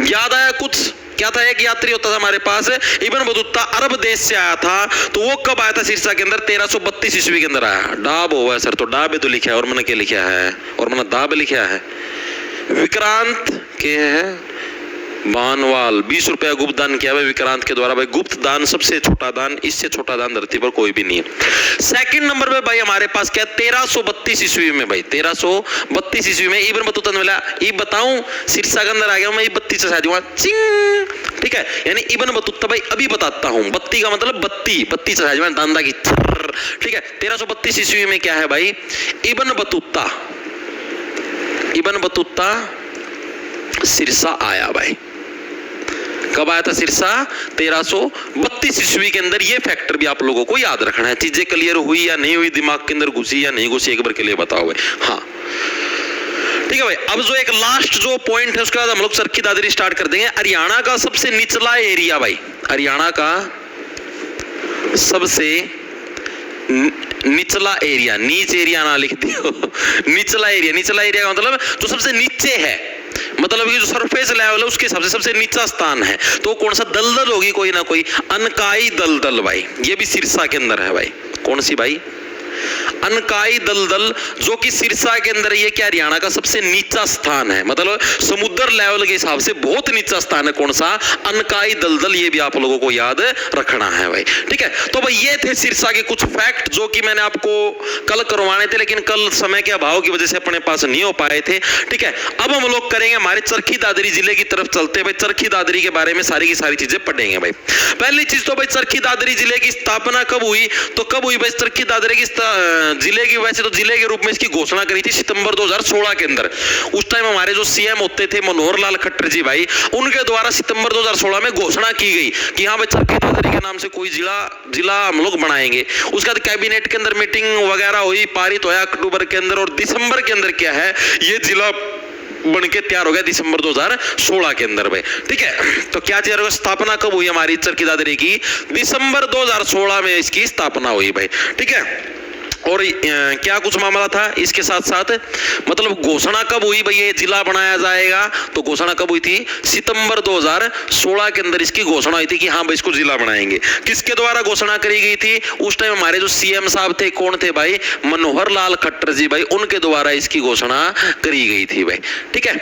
याद आया कुछ? क्या था? एक यात्री होता था हमारे पास, इब्न बतूता, अरब देश से आया था। तो वो कब आया था सिरसा के अंदर? 1332 ईस्वी के अंदर आया। डाब होगा सर, तो डाब तो लिखा है, और मैंने क्या लिखा है? और मैंने दाब लिखा है। विक्रांत के है बानवाल 20 रुपया गुप्त दान किया भाई विक्रांत के द्वारा। भाई गुप्त दान सबसे छोटा दान, इससे छोटा दान धरती पर कोई भी नहीं है। सेकंड नंबर पे भाई हमारे पास क्या? 1332 ईस्वी में भाई, 1332 ईस्वी में इब्न बतूता ने मिला। ये बताऊं, सिरसा के अंदर आ गया मैं, 32 से शादी हुआ, चिंग। ठीक है, यानी इब्न बतूता भाई अभी बताता हूं। बत्ती का मतलब बत्ती, 32 से शादी हुआ, दांदा की। ठीक है, 1332 ईस्वी में क्या है भाई? Ibn Battuta, Ibn Battuta Sirsa आया भाई। कब आया था सिरसा? 1332 ईस्वी के अंदर। ये फैक्टर भी आप लोगों को याद रखना है। चीजें क्लियर हुई या नहीं हुई, दिमाग के अंदर घुसी या नहीं घुसी, एक बार के लिए बताओ भाई। हाँ, ठीक है भाई। अब जो एक लास्ट जो पॉइंट है, उसके बाद हम लोग चरखी दादरी स्टार्ट कर देंगे। हरियाणा का सबसे निचला एरिया भाई, हरियाणा का सबसे निचला एरिया, नीच एरिया ना लिख दियो, निचला एरिया। निचला एरिया का मतलब जो सबसे नीचे है, मतलब कि जो सरफेस लेवल है उसके हिसाब से सबसे नीचा स्थान है। तो कौन सा? दलदल होगी कोई ना कोई, अनकाई दलदल भाई। ये भी सिरसा के अंदर है भाई। कौन सी भाई? अनकाई दलदल, जो कि सिरसा के अंदर, ये क्या हरियाणा का सबसे नीचा स्थान है, मतलब समुद्र लेवल के हिसाब से बहुत नीचा स्थान है। कौन सा? अनकाई दलदल। ये भी आप लोगों को याद रखना है भाई। ठीक है, तो भाई ये थे सिरसा के कुछ फैक्ट जो कि मैंने आपको कल करवाने थे, लेकिन कल समय के अभाव की वजह से अपने पास नहीं हो पाए थे। ठीक है, अब हम लोग करेंगे हमारे चरखी दादरी जिले की तरफ चलते भाई। चरखी दादरी के बारे में सारी की सारी चीजें पढ़ेंगे भाई। पहली चीज तो भाई चरखी दादरी जिले की स्थापना कब हुई? तो कब हुई भाई चरखी दादरी की जिले की? वैसे तो जिले के रूप में इसकी घोषणा करी थी सितंबर 2016 के अंदर। उस टाइम हमारे जो सीएम होते थे मनोहर लाल खट्टर जी भाई, उनके द्वारा सितंबर 2016 में घोषणा की गई कि हाँ भाई चरखी दादरी के नाम से कोई जिला हम लोग बनाएंगे। उसके बाद कैबिनेट के अंदर मीटिंग वगैरह हुई, पारित होया अक्टूबर के अंदर, और दिसंबर के अंदर क्या है, ये जिला बन के तैयार हो गया दिसंबर 2016 के अंदर भाई। ठीक है, तो क्या चीज स्थापना कब हुई हमारी चरखी दादरी की? दिसंबर 2016 में इसकी स्थापना हुई भाई। ठीक है, और क्या कुछ मामला था इसके साथ साथ, मतलब घोषणा कब हुई भाई ये जिला बनाया जाएगा? तो घोषणा कब हुई थी? सितंबर 2016 के अंदर इसकी घोषणा हुई थी कि हाँ भाई इसको जिला बनाएंगे। किसके द्वारा घोषणा करी गई थी? उस टाइम हमारे जो सीएम साहब थे, कौन थे भाई? मनोहर लाल खट्टर जी भाई, उनके द्वारा इसकी घोषणा करी गई थी भाई। ठीक है,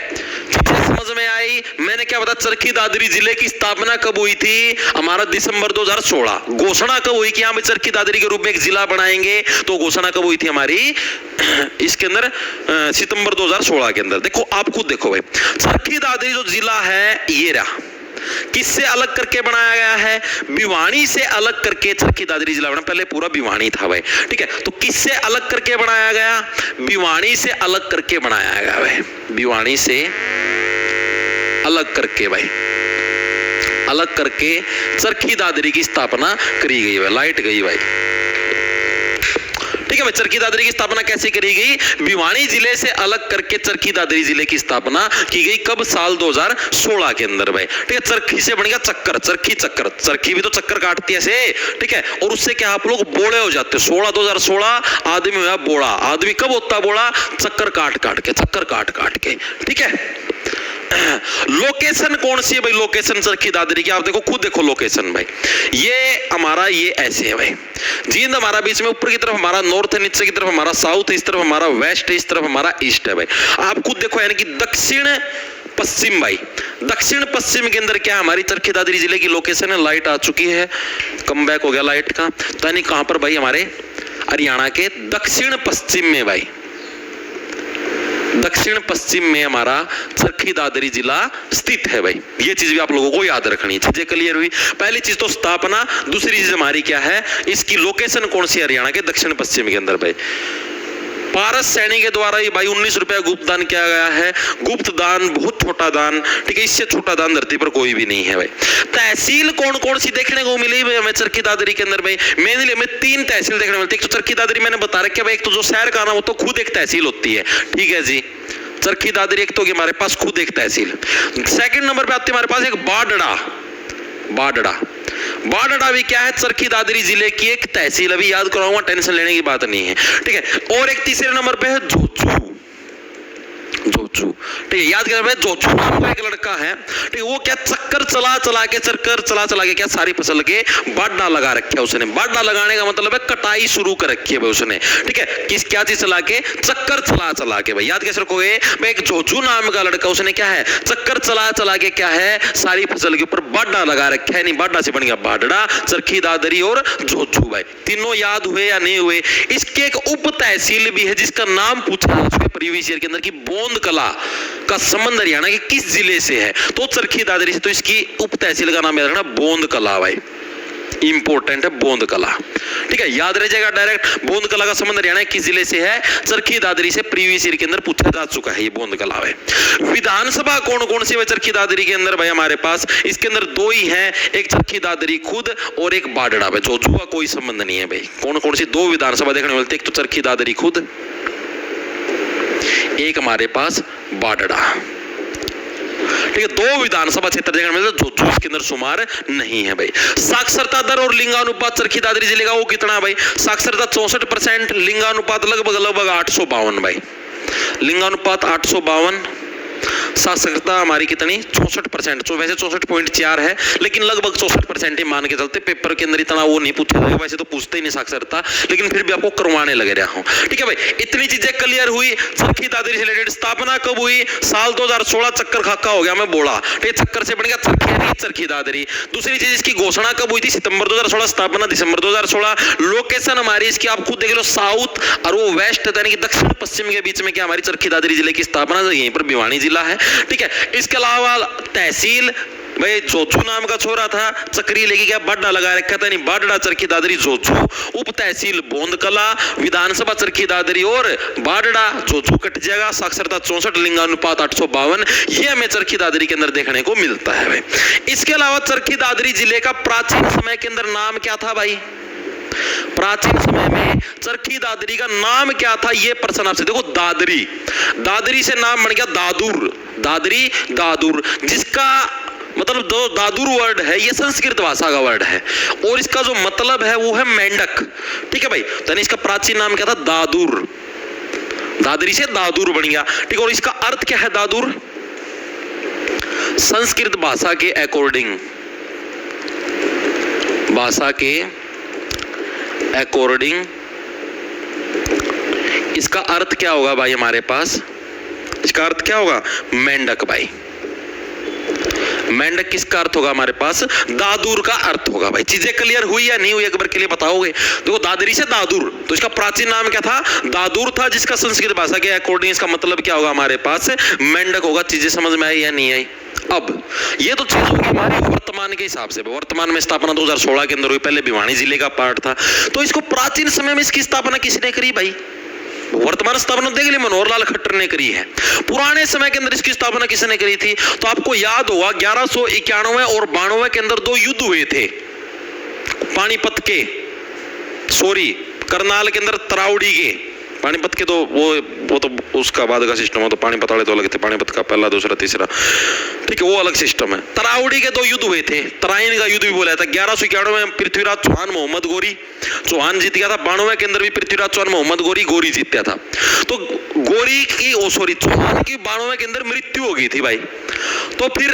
समझ में आई? मैंने क्या बताया, चरखी दादरी जिले की स्थापना कब हुई थी? हमारा दिसंबर 2016। घोषणा कब हुई कि हाँ भाई चरखी दादरी के रूप में एक जिला बनाएंगे? तो घोषणा कब हुई थी हमारी? इसके अंदर सितंबर 2016 के अंदर। देखो आप खुद देखो भाई, चरखी दादरी जो जिला है ये रहा, किससे अलग करके बनाया गया है? भिवानी से अलग करके चरखी दादरी जिला बना। पहले पूरा भिवानी था भाई। ठीक है, तो किससे अलग करके बनाया गया? भिवानी से अलग करके बनाया गया भाई। भिवानी से अलग करके भाई, अलग करके चरखी दादरी की स्थापना करी गई भाई। लाइट गई भाई। ठीक है भाई, चरखी दादरी की स्थापना कैसे करी गई? भिवानी जिले से अलग करके चरखी दादरी जिले की स्थापना की गई। कब? साल 2016 के अंदर भाई। ठीक है, चरखी से बन गया चक्कर, चरखी चक्कर। चरखी भी तो चक्कर काटती है से। ठीक है, और उससे क्या आप लोग बोड़े हो जाते हो। 2016 आदमी हुआ बोड़ा। आदमी कब होता बोड़ा? चक्कर काट काट के, चक्कर काट काट के। ठीक है, लोकेशन कौन सी है भाई? लोकेशन चरखी दादरी की आप देखो, खुद देखो लोकेशन भाई। ये हमारा ये ऐसे है भाई, जींद हमारा बीच में, ऊपर की तरफ हमारा नॉर्थ है, नीचे की तरफ हमारा साउथ है, इस तरफ हमारा वेस्ट है, इस तरफ हमारा ईस्ट है भाई। आप खुद देखो, यानी कि दक्षिण पश्चिम भाई। दक्षिण पश्चिम के अंदर क्या हमारी चरखी दादरी जिले की लोकेशन है। लाइट आ चुकी है, कम बैक हो गया लाइट का। तो यानी कहां पर भाई? हमारे हरियाणा के दक्षिण पश्चिम में भाई, दक्षिण पश्चिम में हमारा चरखी दादरी जिला स्थित है भाई। ये चीज भी आप लोगों को याद रखनी है। चीजें क्लियर हुई? पहली चीज तो स्थापना, दूसरी चीज हमारी क्या है, इसकी लोकेशन कौन सी? हरियाणा के दक्षिण पश्चिम के अंदर भाई। पारस सैनी के द्वारा ये भाई 19 रुपया गुप्त दान किया गया है। गुप्त दान बहुत छोटा दान, ठीक है, इससे छोटा दान धरती पर कोई भी नहीं है भाई। तहसील कौन कौन सी देखने को मिली भाई हमें चरखी दादरी के अंदर भाई? मेनली हमें 3 तहसील देखने मिलती है। एक तो चरखी दादरी मैंने बता रखा भाई, एक तो जो शहर का नाम वो तो खुद एक तहसील होती है, ठीक है जी। चरखी दादरी एक तो हमारे पास खुद एक तहसील। सेकंड नंबर पे आती है हमारे पास एक बाडड़ा। बाडड़ा, बाडड़ा भी क्या है? चरखी दादरी जिले की एक तहसील। अभी याद कराऊंगा, टेंशन लेने की बात नहीं है, ठीक है। और एक तीसरे नंबर पे है जोजू। जोजू, ठीक है, याद कर, जोजू नाम का एक लड़का है, ठीक है, वो क्या चक्कर चला चला के क्या सारी फसल के बाडा लगा रखे है उसने। बाडा लगाने का मतलब है कटाई शुरू कर रखी है भाई उसने, ठीक है। किस क्या चीज चला के? चक्कर चला के भाई। याद कैसे रखोगे भाई? एक जोजू नाम का लड़का, उसने क्या है? चक्कर चला के क्या है? सारी फसल के ऊपर बाडा लगा रखा है। नहीं, बाडा से बन गया बाडड़ा, चरखी दादरी और जोजू भाई। तीनों याद हुए या नहीं हुए? इसके एक उप तहसील भी है जिसका नाम पूछा जा चुका है प्रीवियस ईयर के अंदर कि बोंद कला का संबंध हरियाणा के किस जिले से है? तो चरखी दादरी से। तो इसकी उप तहसील का नाम याद रखना, बोंद कला भाई। इंपॉर्टेंट है बोंद कला, ठीक है, याद रह जाएगा डायरेक्ट। बोंद कला का संबंध हरियाणा किस जिले से है? चरखी दादरी से। प्रीवियस ईयर के अंदर पूछा जा चुका है ये बोंद कला है। विधानसभा कौन कौन सी है चरखी दादरी के अंदर भाई? हमारे पास इसके अंदर 2 ही हैं, एक चरखी दादरी खुद और एक बाडड़ा भाई। जोजू का कोई संबंध नहीं है भाई। कौन कौन सी 2 विधानसभा देखने मिलती है? एक तो चरखी दादरी खुद, एक हमारे पास बाडड़ा, ठीक है। 2 विधानसभा क्षेत्र देखने मिलते हैं, जोजू इसके अंदर शुमार नहीं है भाई। साक्षरता दर और लिंगानुपात चरखी दादरी जिले का वो कितना भाई? साक्षरता 64%, लिंगानुपात लगभग 852 भाई। लिंगानुपात 852, साक्षरता हमारी कितनी? 64%। तो वैसे 64.4 है, लेकिन लगभग 64% ही मान के चलते। पेपर के अंदर इतना वो नहीं पूछा जाएगा, वैसे तो पूछते ही नहीं साक्षरता, लेकिन फिर भी आपको करवाने लगे रहा हूं, ठीक है भाई। इतनी चीजें क्लियर हुई। चरखी दादरी से रिलेटेड स्थापना कब हुई? साल 2016, चक्कर खाका हो गया मैं बोला, ठीक है, चक्कर से बन गया चरखी दादरी। दूसरी चीज, इसकी घोषणा कब हुई थी? सितंबर 2016, स्थापना दिसंबर 2016। लोकेशन हमारी इसकी आप खुद देख लो, साउथ और वो वेस्ट, यानी कि दक्षिण पश्चिम के बीच में क्या हमारी चरखी दादरी जिले की स्थापना, यहीं पर भिवानी जिला है, ठीक है। इसके अलावा तहसील भाई, जोजू नाम का छोरा था, चक्री लेके क्या बाडा लगा रखा था, नहीं, बाडड़ा चरखी दादरी जोजू। उप तहसील बोंद कला, विधानसभा चरखी दादरी और बाडड़ा, जोजू कट जाएगा। साक्षरता 64, लिंगानुपात 852, ये हमें चरखी दादरी के अंदर देखने को मिलता है भाई। इसके अलावा चरखी दादरी जिले का प्राचीन समय के अंदर नाम क्या था भाई? प्राचीन समय में चरखी दादरी का नाम क्या था? ये प्रश्न आपसे। देखो, दादरी, दादरी से नाम बन गया दादुर, दादरी दादुर, जिसका मतलब दो दादुर वर्ड है, ये संस्कृत भाषा का वर्ड है और इसका जो मतलब है वो है मेंढक, ठीक है भाई। तो इसका प्राचीन नाम क्या था? दादुर। दादरी से दादुर बन गया, ठीक है। और इसका अर्थ क्या है दादुर? संस्कृत भाषा के अकॉर्डिंग, भाषा के अकॉर्डिंग इसका अर्थ क्या होगा भाई? हमारे पास इसका अर्थ क्या होगा? मेंढक भाई। मेंढक किसका अर्थ होगा? हमारे पास दादुर का अर्थ होगा भाई। चीजें क्लियर हुई या नहीं हुई, एक बार के लिए बताओगे? देखो, दादरी से दादुर, तो इसका प्राचीन नाम क्या था? दादुर था, जिसका संस्कृत भाषा के अकॉर्डिंग इसका मतलब क्या होगा? हमारे पास मेंढक होगा। चीजें समझ में आई या नहीं आई? अब ये तो चीज होगी हमारी वर्तमान के हिसाब से। वर्तमान में स्थापना 2016 के अंदर हुई, पहले भिवानी जिले का पार्ट था। तो इसको प्राचीन समय में इसकी स्थापना किसने करी भाई? वर्तमान स्थापना देख ली, मनोहर लाल खट्टर ने करी है। पुराने समय के अंदर इसकी स्थापना किसने करी थी? तो आपको याद होगा 1191 और 92 के अंदर 2 युद्ध हुए थे। पानीपत के, करनाल के अंदर तरावड़ी के, पानीपत के तो वो तो उसका बाद का सिस्टम है, तो पानीपत वाले तो अलग थे, पानीपत का पहला दूसरा तीसरा, ठीक है, वो अलग सिस्टम है। तरावड़ी के 2 युद्ध हुए थे, तराइन का युद्ध भी बोला था। 1191 में पृथ्वीराज चौहान मोहम्मद गोरी, चौहान जीत गया था। 92 के अंदर भी पृथ्वीराज चौहान मोहम्मद गोरी जीतता था। तो गोरी की चौहान की 92 के अंदर मृत्यु हो गई थी भाई। तो फिर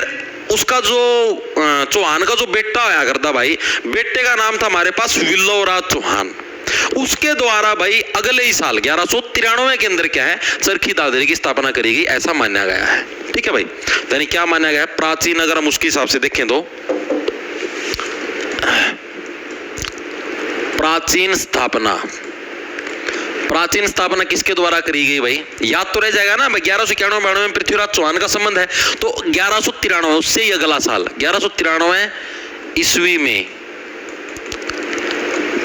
उसका जो चौहान का जो बेटा आया करता भाई, बेटे का नाम था हमारे पास विल्लोराज चौहान। उसके द्वारा भाई अगले ही साल 1193 के अंदर क्या है, चरखी दादरी की स्थापना करी गई, ऐसा माना गया है। ठीक है भाई, यानी क्या माना गया है, प्राचीन, अगर हम उसके हिसाब से देखें तो प्राचीन स्थापना किसके द्वारा करी गई भाई, याद तो रह जाएगा ना। 1191 में पृथ्वीराज चौहान का संबंध है, तो 1193 उससे ही अगला साल 1193 ईस्वी में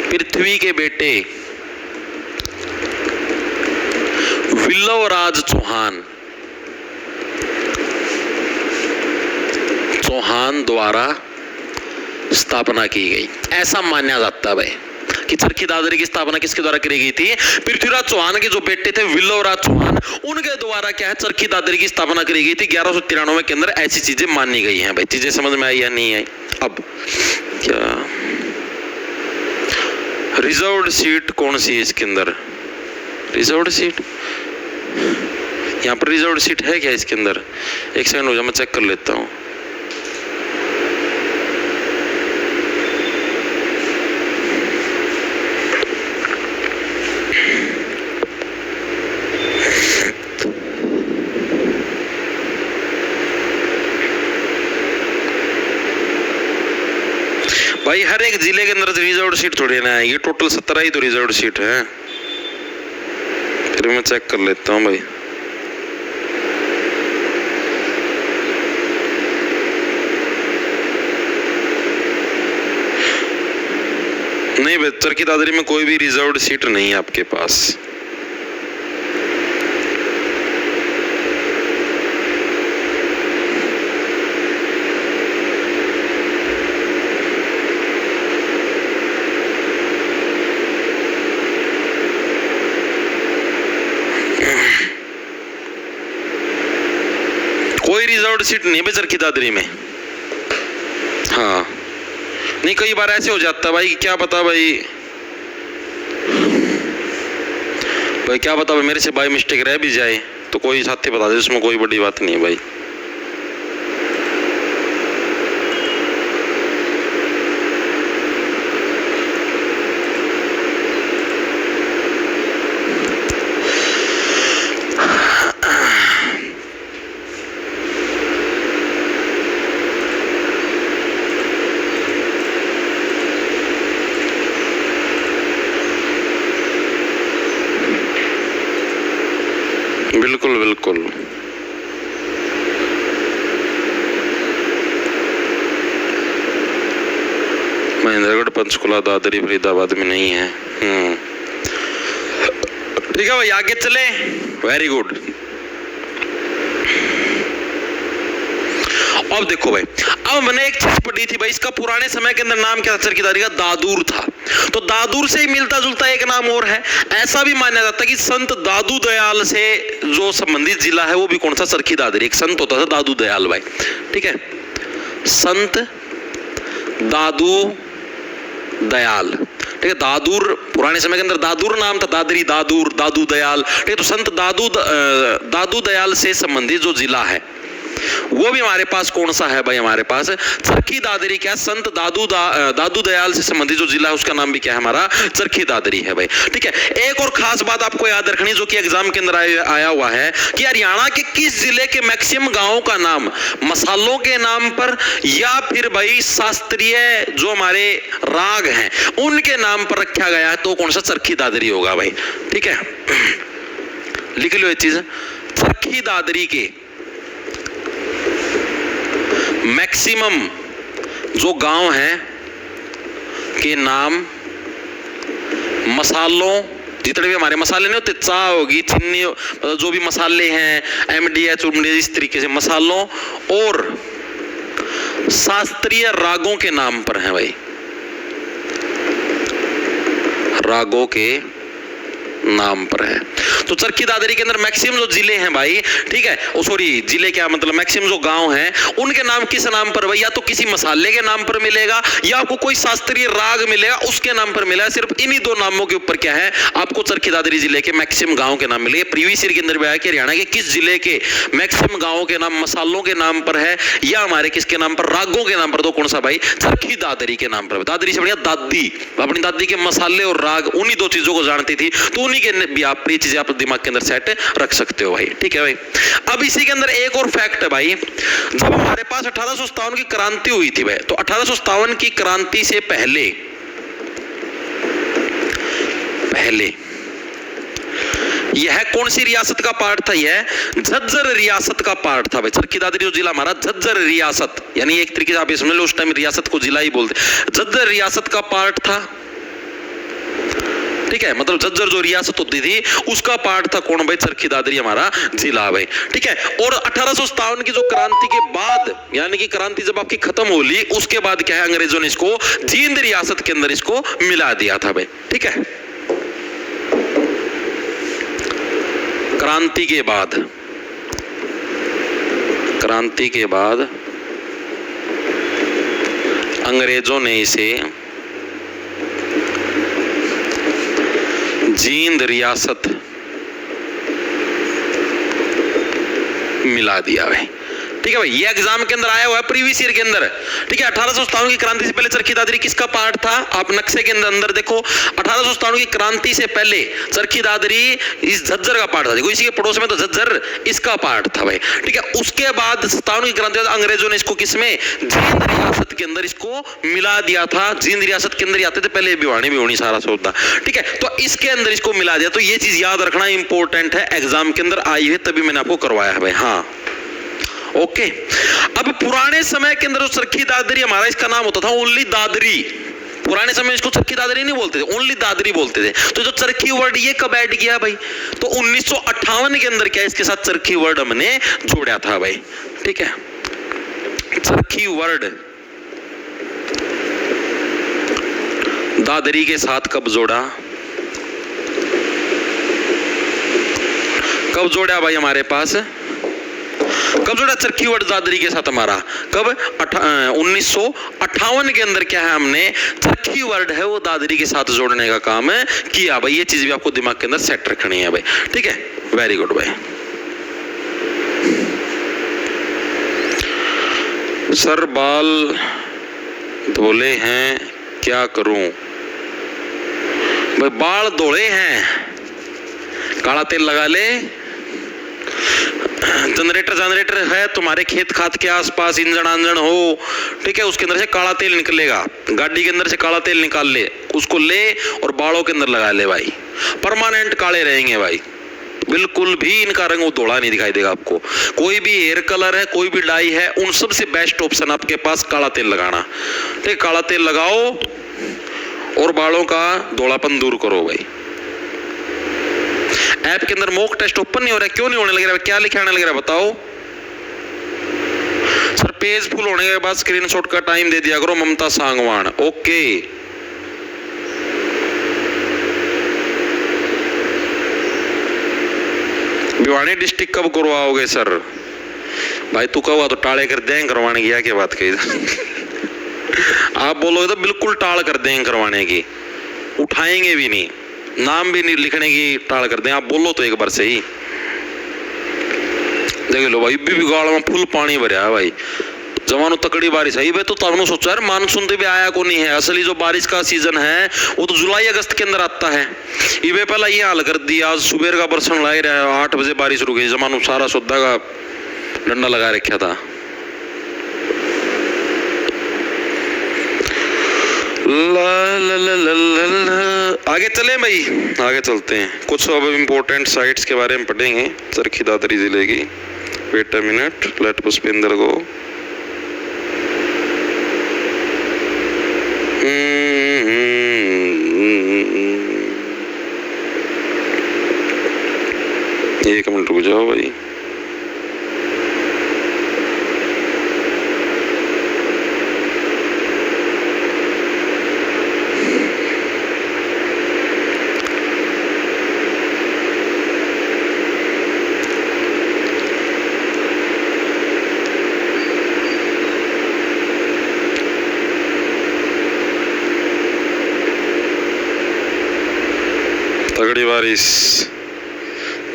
पृथ्वी के बेटे विल्लोराज चौहान द्वारा स्थापना की गई, ऐसा माना जाता है भाई कि चरखी दादरी की स्थापना किसके द्वारा करी गई थी, पृथ्वीराज चौहान के जो बेटे थे विल्लोराज चौहान, उनके द्वारा क्या है, चरखी दादरी की स्थापना करी गई थी 1193 के अंदर। ऐसी चीजें मानी गई हैं भाई। चीजें समझ में आई या नहीं आई? अब क्या रिजर्व्ड सीट कौन सी है इसके अंदर, रिजर्व्ड सीट, यहाँ पर रिजर्व्ड सीट है क्या इसके अंदर? एक सेकंड हो जाए, मैं चेक कर लेता हूँ। भाई हर एक जिले के अंदर रिजर्व्ड सीट थोड़ी ना है, ये टोटल 17 ही तो रिजर्व्ड सीट है। फिर मैं चेक कर लेता हूँ भाई। नहीं भाई, चरखी दादरी में कोई भी रिजर्व्ड सीट नहीं है आपके पास। कोई रिजर्व्ड सीट नहीं है चरखी दादरी में। हाँ नहीं, कई बार ऐसे हो जाता है भाई, क्या पता भाई क्या पता भाई मेरे से बाय मिस्टेक रह भी जाए, तो कोई साथी बता दे, उसमें कोई बड़ी बात नहीं है भाई। बिल्कुल बिल्कुल, महेंद्रगढ़, पंचकुला, दादरी, फरीदाबाद में नहीं है। ठीक है भाई, आगे चले। Very good. अब देखो भाई, अब मैंने एक चीज पढ़ी थी भाई, इसका पुराने समय के अंदर नाम क्या था चरखी दादरी का, दादूर था। तो दादूर से ही मिलता जुलता एक नाम और है। ऐसा भी माना जाता है कि संत दादू दयाल से जो संबंधित जिला है वो भी कौन सा, चरखी दादरी। एक संत होता था दादू दयाल भाई, ठीक है, संत दादू दयाल, ठीक है। दादूर पुराने समय के अंदर दादूर नाम था, दादरी, दादूर, दादू दयाल, ठीक है। तो संत दादू दयाल से संबंधित जो जिला है वो भी हमारे पास कौन सा है भाई, हमारे पास चरखी दादरी। क्या, संत दादू दयाल से संबंधित जो जिला है उसका नाम भी क्या है हमारा, चरखी दादरी है भाई, ठीक है। एक और खास बात आपको याद रखनी जो कि एग्जाम के अंदर आया हुआ है कि हरियाणा के किस जिले के मैक्सिमम गांवों का नाम मसालों के नाम पर या फिर भाई शास्त्रीय जो हमारे राग हैं उनके नाम पर रखा गया है, तो कौन सा, चरखी दादरी होगा भाई, ठीक है। लिख लो ये चीज, चरखी दादरी के मैक्सिमम जो गांव हैं के नाम मसालों, जितने भी हमारे मसाले नहीं होते, चाय होगी, चीनी, मतलब जो भी मसाले हैं, MDH, इस तरीके से मसालों और शास्त्रीय रागों के नाम पर हैं भाई, रागों के नाम पर है। तो चरखी दादरी के अंदर मैक्सिमम जो जिले हैं भाई, ठीक है, ओ सॉरी जिले क्या मतलब मैक्सिमम जो गांव हैं उनके नाम किस नाम पर भाई, या तो किसी मसाले के नाम पर मिलेगा या आपको कोई शास्त्रीय राग मिलेगा उसके नाम पर मिलेगा। सिर्फ इन्हीं दो नामों के ऊपर क्या है आपको चरखी दादरी जिले के मैक्सिमम गांव के नाम मिलेंगे। प्रीवियस ईयर के अंदर भी आया कि हरियाणा के किस जिले के मैक्सिमम गांवों के नाम मसालों के नाम पर है या हमारे किसके नाम पर, रागों के नाम पर। तो कौन सा भाई, चरखी दादरी के नाम पर। दादरी से बढ़िया दादी, अपनी दादी के मसाले और राग उन्हीं दो चीजों को जानती थी, तो उन्हीं के भी आप ये चीजें आप दिमाग के अंदर सेट रख सकते हो भाई, ठीक है भाई। अब इसी के अंदर एक और फैक्ट है भाई, जब हमारे पास 1857 की क्रांति हुई थी भाई, तो 1857 की क्रांति से पहले यह कौन सी रियासत का पार्ट था, यह झज्जर रियासत का पार्ट था भाई। चरखी दादरी जो जिला हमारा झज्जर रियासत, यानी एक तरीके से आप समझ लो उस टाइम रियासत को जिला ही बोलते, झज्जर रियासत का पार्ट था, ठीक है। मतलब झज्जर जो रियासत होती थी उसका पार्ट था कौन भाई, चरखी दादरी हमारा जिला भाई, ठीक है। और 1857 की जो क्रांति के बाद, यानी कि क्रांति जब आपकी खत्म हो ली उसके बाद क्या है, अंग्रेजों ने इसको जींद रियासत के अंदर इसको मिला दिया था भाई, ठीक है। क्रांति के बाद अंग्रेजों ने इसे जींद रियासत मिला दिया भाई, ठीक है भाई। ये एग्जाम के अंदर आया हुआ है प्रीवियस ईयर के अंदर, ठीक है। 1857 की क्रांति से पहले चरखी दादरी किसका पार्ट था, आप नक्शे के अंदर देखो, 1857 की क्रांति से पहले चरखी दादरी इस झज्जर का पार्ट था, देखो इसी के पड़ोस में तो झज्जर इसका पार्ट था भाई, ठीक है। उसके बाद 57 की क्रांति बाद अंग्रेजों ने इसको किसमें, जींद रियासत के अंदर इसको मिला दिया था। जींद रियासत के अंदर आते थे पहले भिवानी भी होनी सारा सौदा, ठीक है। तो इसके अंदर इसको मिला दिया, तो ये चीज याद रखना इंपॉर्टेंट है, एग्जाम के अंदर आई है तभी मैंने आपको करवाया है भाई, हाँ ओके। अब पुराने समय के अंदर जो चरखी दादरी हमारा इसका नाम होता था ओनली दादरी, पुराने समय इसको चरखी दादरी नहीं बोलते थे, ओनली दादरी बोलते थे। तो जो चरखी वर्ड ये कब ऐड किया भाई, तो 1958 के अंदर क्या इसके साथ चरखी वर्ड हमने जोड़ा था भाई, ठीक है। चरखी वर्ड दादरी के साथ कब जोड़ा, कब जोड़ा भाई हमारे पास, कब जोड़ा चरखी वर्ड दादरी के साथ हमारा, कब 1958 के अंदर क्या है हमने चरखी वर्ड है वो दादरी के साथ जोड़ने का काम है किया भाई। ये चीज भी आपको दिमाग के अंदर सेट रखनी है भाई, ठीक है, वेरी गुड भाई। सर बाल धोले हैं क्या करूं भाई, बाल धोले हैं काला तेल लगा ले, जनरेटर है तुम्हारे खेत खात के आसपास, इंजन हो, ठीक है, उसके अंदर से काला तेल निकलेगा, गाड़ी के अंदर से काला तेल निकाल ले, उसको ले और बालों के अंदर लगा ले भाई, परमानेंट काले रहेंगे भाई, बिल्कुल भी इनका रंग धोला नहीं दिखाई देगा आपको। कोई भी हेयर कलर है, कोई भी डाई है, उन सबसे बेस्ट ऑप्शन आपके पास काला तेल लगाना, ठीक है। काला तेल लगाओ और बालों का धोलापन दूर करो भाई। ऐप के अंदर मॉक टेस्ट ओपन नहीं हो रहा है, क्यों नहीं होने लग रहा है, क्या लिखे आने लग रहा है बताओ सर। पेज फुल होने के बाद स्क्रीनशॉट का टाइम दे दिया करो, ममता सांगवान, ओके। भिवानी डिस्ट्रिक्ट कब करवाओगे सर, भाई तू कहोगा तो टाले कर देंगे करवाने की, क्या बात कही आप बोलोगे तो बिल्कुल टाल कर देंगे करवाने की, उठाएंगे भी नहीं, नाम भी नहीं लिखने की टाल कर दें, आप बोलो तो एक बार से ही। देख लो भाई भी गाड़ में फुल पानी भरा है भाई, जवानों तकड़ी बारिश है भाई। तो तब सोचा यार मानसून तो भी आया को नहीं है, असली जो बारिश का सीजन है वो तो जुलाई अगस्त के अंदर आता है। ये पहला ये हाल कर दिया, आज सुबह का बरसन ला रहा है, 8 बजे बारिश रुक गई, जमानों सारा सौदा का डंडा लगा रखा था। ला ला ला ला ला। आगे चले भाई, आगे चलते हैं, कुछ अब इम्पोर्टेंट साइट्स के बारे में पढ़ेंगे चरखी दादरी जिले की। Wait a minute, let Pushpendra go. एक मिनट रुक जाओ भाई। तगड़ी बारिश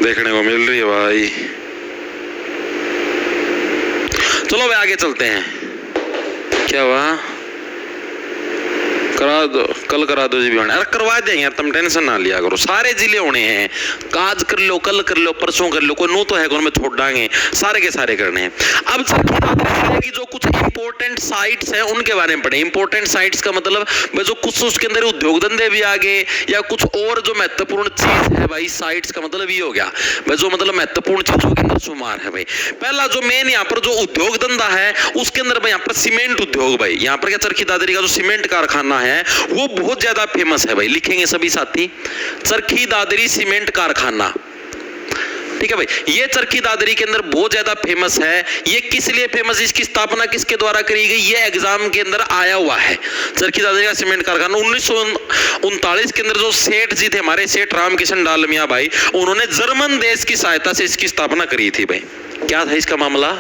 देखने को मिल रही है भाई। चलो भाई आगे चलते हैं। क्या हुआ? करा दो, कल करा दो जी भी होने। अरे करवा देंगे यार, तुम टेंशन ना लिया करो। सारे जिले होने हैं, आज कर लो, कल कर लो, परसों कर लो, कोई नो तो है कौन में छोड़ डांगे, सारे के सारे करने हैं। अब की जो कुछ इंपॉर्टेंट साइट्स हैं उनके बारे में पढ़े। इंपॉर्टेंट साइट्स का मतलब भाई जो कुछ उसके अंदर उद्योग धंधे भी आ गए या कुछ और जो महत्वपूर्ण चीज है भाई। साइट्स का मतलब ये हो गया भाई जो मतलब महत्वपूर्ण चीजों के अंदर शुमार है भाई। पहला जो मेन यहाँ पर जो उद्योग धंधा है उसके अंदर भाई यहाँ पर सीमेंट उद्योग भाई। यहाँ पर क्या चरखी दादरी का जो सीमेंट कारखाना है वो बहुत ज्यादा फेमस है भाई। लिखेंगे सभी साथी, चरखी दादरी सीमेंट कारखाना। ठीक है भाई, ये चरखी दादरी के अंदर बहुत ज्यादा फेमस है। ये किस लिए फेमस, इसकी स्थापना किसके द्वारा करी गई, ये एग्जाम के अंदर आया हुआ है। चरखी दादरी का सीमेंट कारखाना 1939 के अंदर जो सेठ जी थे हमारे, सेठ रामकिशन डालमिया भाई, उन्होंने जर्मन देश की सहायता से इसकी स्थापना करी थी भाई। क्या था इसका मामला?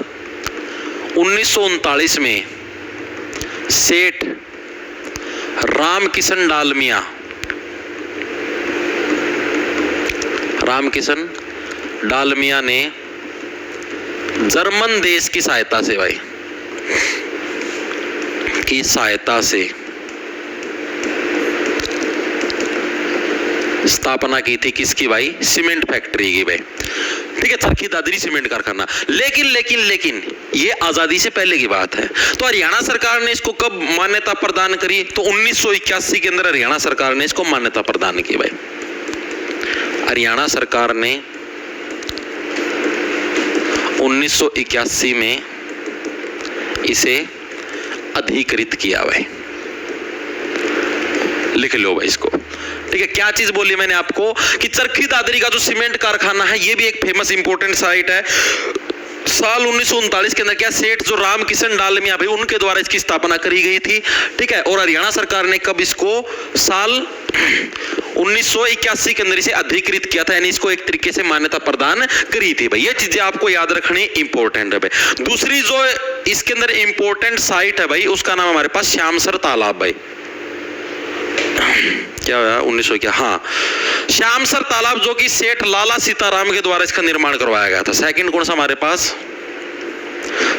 1939 में सेठ रामकिशन डालमिया, रामकिशन डालमिया ने जर्मन देश की सहायता से भाई, की सहायता से स्थापना की थी किसकी भाई? सीमेंट फैक्ट्री की भाई। ठीक है, चरखी दादरी सीमेंट कारखाना। लेकिन ये आजादी से पहले की बात है। तो हरियाणा सरकार ने इसको कब मान्यता प्रदान करी? तो 1981 के अंदर हरियाणा सरकार ने इसको मान्यता प्रदान की भाई। हरियाणा सरकार ने 1981 में इसे अधिकृत किया भाई। लिख लो भाई इसको। ठीक है, क्या चीज बोली मैंने आपको कि चरखी दादरी का जो सीमेंट कारखाना है ये भी एक फेमस इंपोर्टेंट साइट है। साल 1939 के अंदर क्या सेठ जो रामकिशन डालमिया भाई उनके द्वारा इसकी स्थापना करी गई थी। ठीक है, और हरियाणा सरकार ने कब इसको साल 1981 के अंदर इसे अधिकृत किया था, यानी इसको एक तरीके से मान्यता प्रदान करी थी भाई। ये चीजें आपको याद रखनी इंपॉर्टेंट है भाई। दूसरी जो इसके अंदर इंपॉर्टेंट साइट है भाई उसका नाम हमारे पास श्यामसर तालाब भाई। क्या हुआ? 1900 क्या? हाँ, श्यामसर तालाब जो कि सेठ लाला सीताराम के द्वारा इसका निर्माण करवाया गया था। सेकंड कौन सा हमारे पास?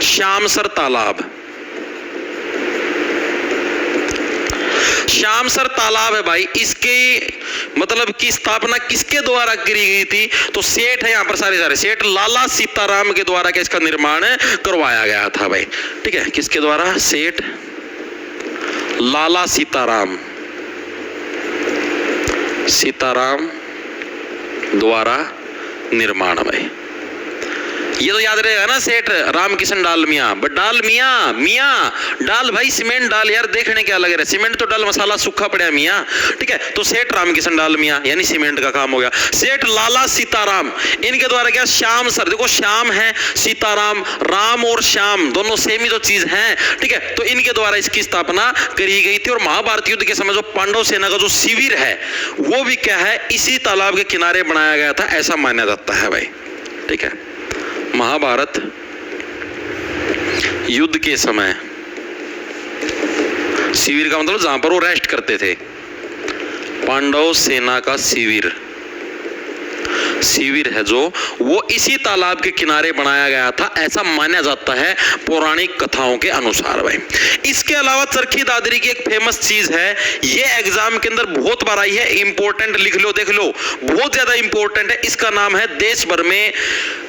श्यामसर तालाब। श्यामसर तालाब है भाई, इसकी मतलब की स्थापना किसके द्वारा करी गई थी? तो सेठ है यहाँ पर सारे सेठ लाला सीताराम के द्वारा क्या इसका निर्माण करवाया गया था भाई। ठीक है, किसके द्वारा? सेठ लाला सीताराम द्वारा निर्माण भाई। ये तो याद रहेगा ना, सेठ रामकिशन डालमिया। बट डालमिया मियाँ डाल भाई, सीमेंट डाल यार, देखने क्या लग रहा है, सीमेंट तो डाल, मसाला सूखा पड़ा मियाँ। ठीक है, तो सेठ रामकिशन डालमिया यानी सीमेंट का काम हो गया। सेठ लाला सीताराम, इनके द्वारा क्या श्याम सर, देखो श्याम है, सीताराम, राम और श्याम दोनों सेम ही तो चीज है। ठीक है, तो इनके द्वारा इसकी स्थापना करी गई थी। और महाभारत युद्ध के समय जो पांडव सेना का जो शिविर है वो भी क्या है, इसी तालाब के किनारे बनाया गया था, ऐसा माना जाता है भाई। ठीक है, महाभारत युद्ध के समय शिविर का मतलब जहां पर वो रेस्ट करते थे, पांडव सेना का शिविर है जो, वो इसी तालाब के किनारे बनाया गया था, ऐसा माना जाता है पौराणिक कथाओं के अनुसार भाई। इसके अलावा चरखी दादरी की एक फेमस चीज है, ये एग्जाम के अंदर बहुत बार आई है, इंपॉर्टेंट, लिख लो, देख लो, बहुत ज्यादा इंपॉर्टेंट है। इसका नाम है, देश भर में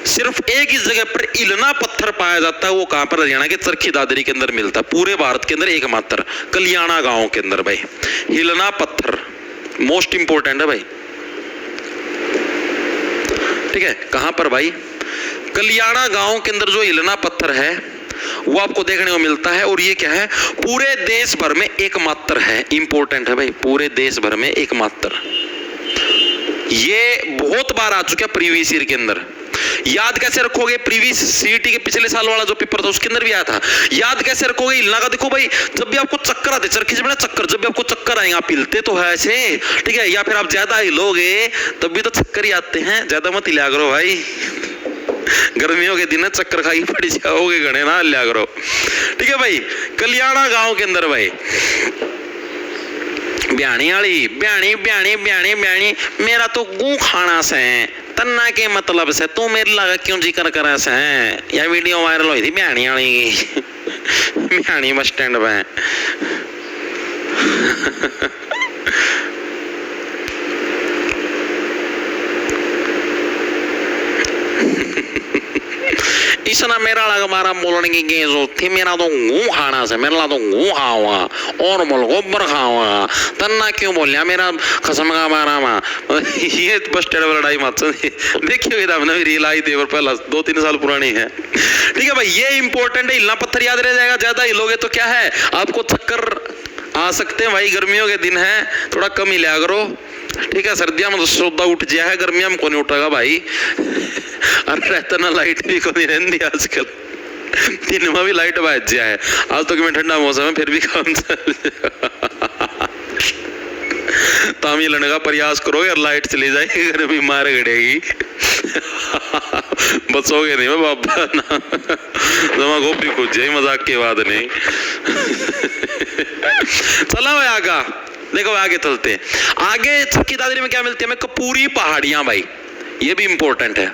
सिर्फ एक ही जगह पर इलना पत्थर पाया जाता है, वो कहां पर? हरियाणा के चरखी दादरी के अंदर मिलता है, पूरे भारत के अंदर एकमात्र कल्याणा गांव के अंदर भाई। इलना पत्थर मोस्ट इंपॉर्टेंट है भाई। ठीक है, कहां पर भाई? कल्याणा गांव के अंदर जो इलना पत्थर है वो आपको देखने को मिलता है। और ये क्या है, पूरे देश भर में एकमात्र है, इंपॉर्टेंट है भाई, पूरे देश भर में एकमात्र। ये बहुत बार आ चुका है प्रीवियस ईयर के अंदर। याद कैसे रखोगे? प्रीवियस सीईटी के पिछले साल वाला जो पेपर था उसके अंदर भी आया था। याद कैसे रखोगे? इलना का देखो भाई, जब भी आपको चक्कर आते, चरखी से बड़ा चक्कर, जब भी आपको चक्कर आएगा, आप हिलते तो है ऐसे, ठीक है, या फिर आप ज्यादा हिलोगे तब भी तो चक्कर ही आते हैं, ज्यादा मत हिला करो भाई। गर्मियों के दिन चक्कर खाई पड़ जाओगे, घने ना हिला करो। ठीक है भाई, कल्याणा गांव के अंदर भाई ब्याणी वाली ब्याणी ब्याणी ब्याणी ब्याणी मेरा तो गू खाना से तन्ना के मतलब से तू मेरे लगा क्यों जिक्र करा से या वीडियो वायरल हुई थी ब्याणी वाली ब्याणी बस स्टैंड पे इसना मेरा लगा मारा बोलने की गेज थी मेरा तो गू खाना से मेरा तो गू खाऊंगा और बोल गोबर खाऊंगा तन्ना क्यों बोलिया मेरा कसम का मारा माँ ये बस स्टैंड पर लड़ाई मत देखिए आपने रील आई थी पहला 2-3 साल पुरानी है। ठीक है भाई, ये इंपॉर्टेंट है, हिलना पत्थर याद रह जाएगा। ज्यादा हिलोगे तो क्या है आपको चक्कर आ सकते हैं भाई। गर्मियों के दिन है थोड़ा कम ही लिया करो। ठीक है, सर्दियों में तो सौदा उठ जाए है, गर्मियों में कौन उठेगा भाई। अरे रहता ना लाइट भी कौन रहती आजकल, दिन में भी लाइट बच जाए है। आज तो मैं ठंडा मौसम है फिर भी काम चल तामी लड़ने का प्रयास करोगे और लाइट चली जाएगी गर्मी मार गड़ेगी बचोगे नहीं मैं बाबा ना जमा गोपी खुद जाए, मजाक की बात नहीं। चला भाई आगा देखो, आगे चलते। आगे चरखी दादरी में क्या मिलती है हमें? कपूरी पहाड़ियां भाई, ये भी इंपॉर्टेंट है।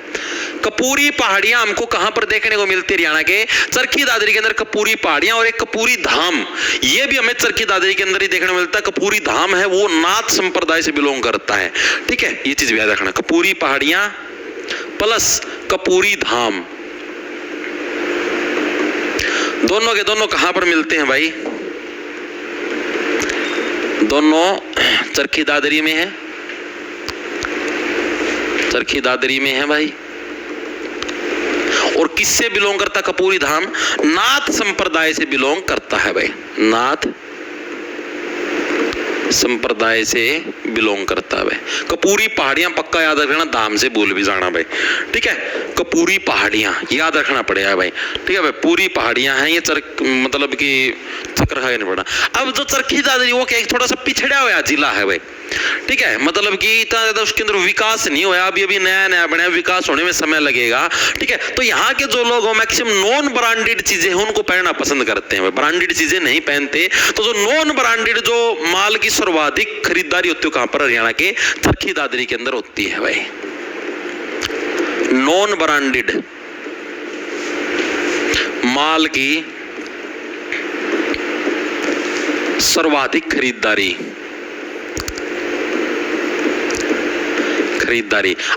कपूरी पहाड़ियां हमको कहां पर देखने को मिलती है? हरियाणा के चरखी दादरी के अंदर कपूरी पहाड़ियां और एक कपूरी धाम, ये भी हमें चरखी दादरी के अंदर ही देखने को मिलता है। कपूरी धाम है वो नाथ संप्रदाय से बिलोंग करता है। ठीक है, ये चीज भी याद रखना, कपूरी पहाड़ियां प्लस कपूरी धाम दोनों के दोनों कहां पर मिलते हैं भाई? दोनों चरखी दादरी में है, चरखी दादरी में है भाई। और किससे बिलोंग करता? कपूरी धाम नाथ संप्रदाय से बिलोंग करता है भाई, नाथ संप्रदाय से बिलोंग करता है भाई। कपूरी पहाड़ियां पक्का याद रखना, धाम से भूल भी जाना भाई। ठीक है, कपूरी पहाड़ियां याद रखना पड़ेगा भाई। ठीक है भाई, पूरी पहाड़ियां हैं ये मतलब कि चक्कर खाया नहीं पड़ा। अब जो चरखी दादरी वो क्या थोड़ा सा पिछड़ा हुआ जिला है भाई। ठीक है, मतलब कि इतना ज्यादा उसके अंदर विकास नहीं हुआ, अभी अभी नया नया बना, विकास होने में समय लगेगा। ठीक है, तो यहाँ के जो लोग मैक्सिमम नॉन ब्रांडेड चीजें हैं उनको पहनना पसंद करते हैं, ब्रांडेड चीजें नहीं पहनते। तो जो नॉन ब्रांडेड जो माल की सर्वाधिक खरीदारी होती है कहां पर? हरियाणा के चरखी दादरी के अंदर होती है भाई। नॉन ब्रांडेड माल की सर्वाधिक खरीदारी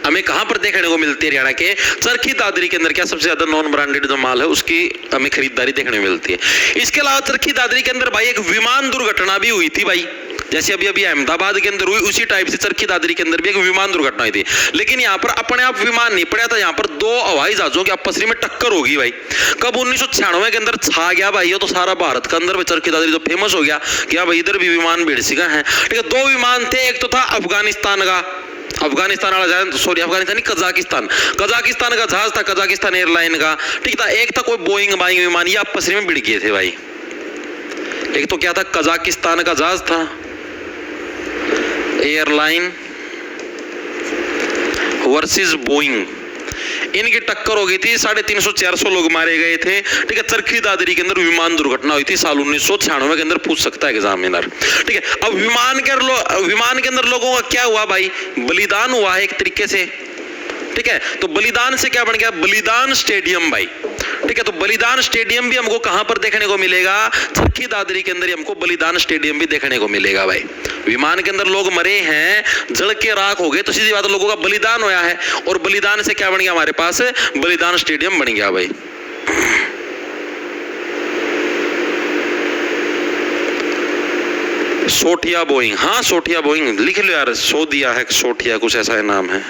हमें कहां पर देखने को मिलती है? हरियाणा के चरखी दादरी के अंदर क्या सबसे ज्यादा नॉन ब्रांडेड जो माल है उसकी हमें खरीदारी देखने को मिलती है। इसके अलावा चरखी दादरी के अंदर भाई एक विमान दुर्घटना भी हुई थी भाई, जैसे अभी अभी अहमदाबाद के अंदर हुई उसी टाइप से चरखी दादरी के अंदर भी एक विमान दुर्घटना हुई थी। लेकिन यहाँ पर अपने आप विमान नहीं पड़ा था, यहाँ पर 2 हवाई जहाजों की आपस में टक्कर होगी भाई। कब? 1996 के अंदर छा गया भाई ये तो सारा भारत के अंदर चरखी दादरी तो फेमस हो गया कि भाई इधर भी विमान भिड़ सिका है। ठीक है, 2 विमान थे, एक तो था अफगानिस्तान का, अफगानिस्तान वाला जहाज, सॉरी अफगानिस्तान नहीं, कजाकिस्तान का जहाज था, कजाकिस्तान एयरलाइन का। ठीक था, एक था कोई बोइंग बाइंग विमान, ये आपस में भिड़ गए थे भाई। एक तो क्या था? कजाकिस्तान का जहाज था एयरलाइन वर्सेस बोइंग, इनकी टक्कर हो गई थी। 350-400 लोग मारे गए थे। ठीक है, चरखी दादरी के अंदर विमान दुर्घटना हुई थी साल 1996 के अंदर, पूछ सकता है एग्जामिनर। ठीक है, अब विमान के अंदर लोगों का क्या हुआ भाई? बलिदान हुआ है एक तरीके से। ठीक है, तो बलिदान से क्या बन गया? बलिदान स्टेडियम भाई। ठीक है, तो बलिदान स्टेडियम भी हमको कहां पर देखने को मिलेगा? चरखी दादरी के अंदर हमको बलिदान स्टेडियम भी देखने को मिलेगा भाई। विमान के अंदर लोग मरे हैं, जल के राख हो गए, तो सीधी बात लोगों का बलिदान होया है, और बलिदान से क्या बन गया हमारे पास? बलिदान स्टेडियम बन गया भाई। सोठिया बोइंग, हाँ सोठिया बोइंग लिख लो यार, सोदिया है सोठिया कुछ ऐसा है नाम है,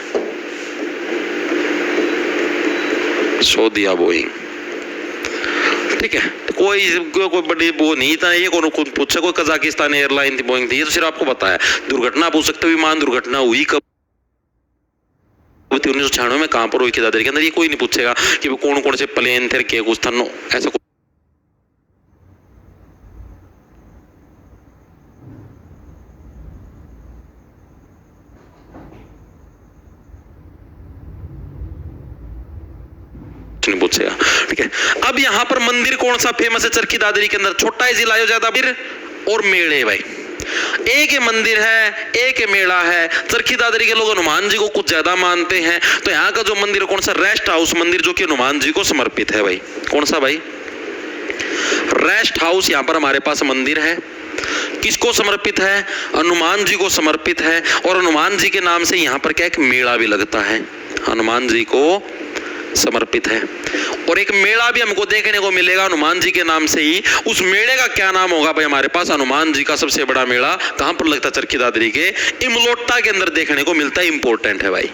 सोदिया बोइंग। ठीक है, कोई बड़ी वो नहीं था ये, कौन पूछे कोई कजाकिस्तान एयरलाइन थी, बोइंग थी, ये तो सिर्फ आपको पता है। दुर्घटना पूछ सकते हो, विमान दुर्घटना हुई कब? 1996 में कहां पर हुई? दादरी के अंदर। ये कोई नहीं पूछेगा कि वो कौन कौन से प्लेन थे, क्या कुछ था, नो ऐसा नहीं पूछेगा। ठीक है, अब यहां पर मंदिर कौन सा फेमस है चरखी दादरी के अंदर? छोटा ही जिला है ज्यादा फिर और मेले भाई। एक ही मंदिर है, एक ही मेला है। चरखी दादरी के लोग हनुमान जी को कुछ ज्यादा मानते हैं। तो यहाँ का जो मंदिर कौन सा, रेस्ट हाउस मंदिर, जो कि हनुमान जी को समर्पित है भाई। कौन सा भाई, रेस्ट हाउस यहाँ पर हमारे पास मंदिर है। किसको समर्पित है, हनुमान जी को समर्पित है। और हनुमान जी के नाम से यहाँ पर क्या एक मेला भी लगता है, हनुमान जी को समर्पित है। और एक मेला भी हमको देखने को मिलेगा हनुमान जी के नाम से ही। उस मेले का क्या नाम होगा भाई, हमारे पास हनुमान जी का सबसे बड़ा मेला कहां पर लगता है, चरखी दादरी के इमलोटा के अंदर देखने को मिलता है। इंपॉर्टेंट है भाई,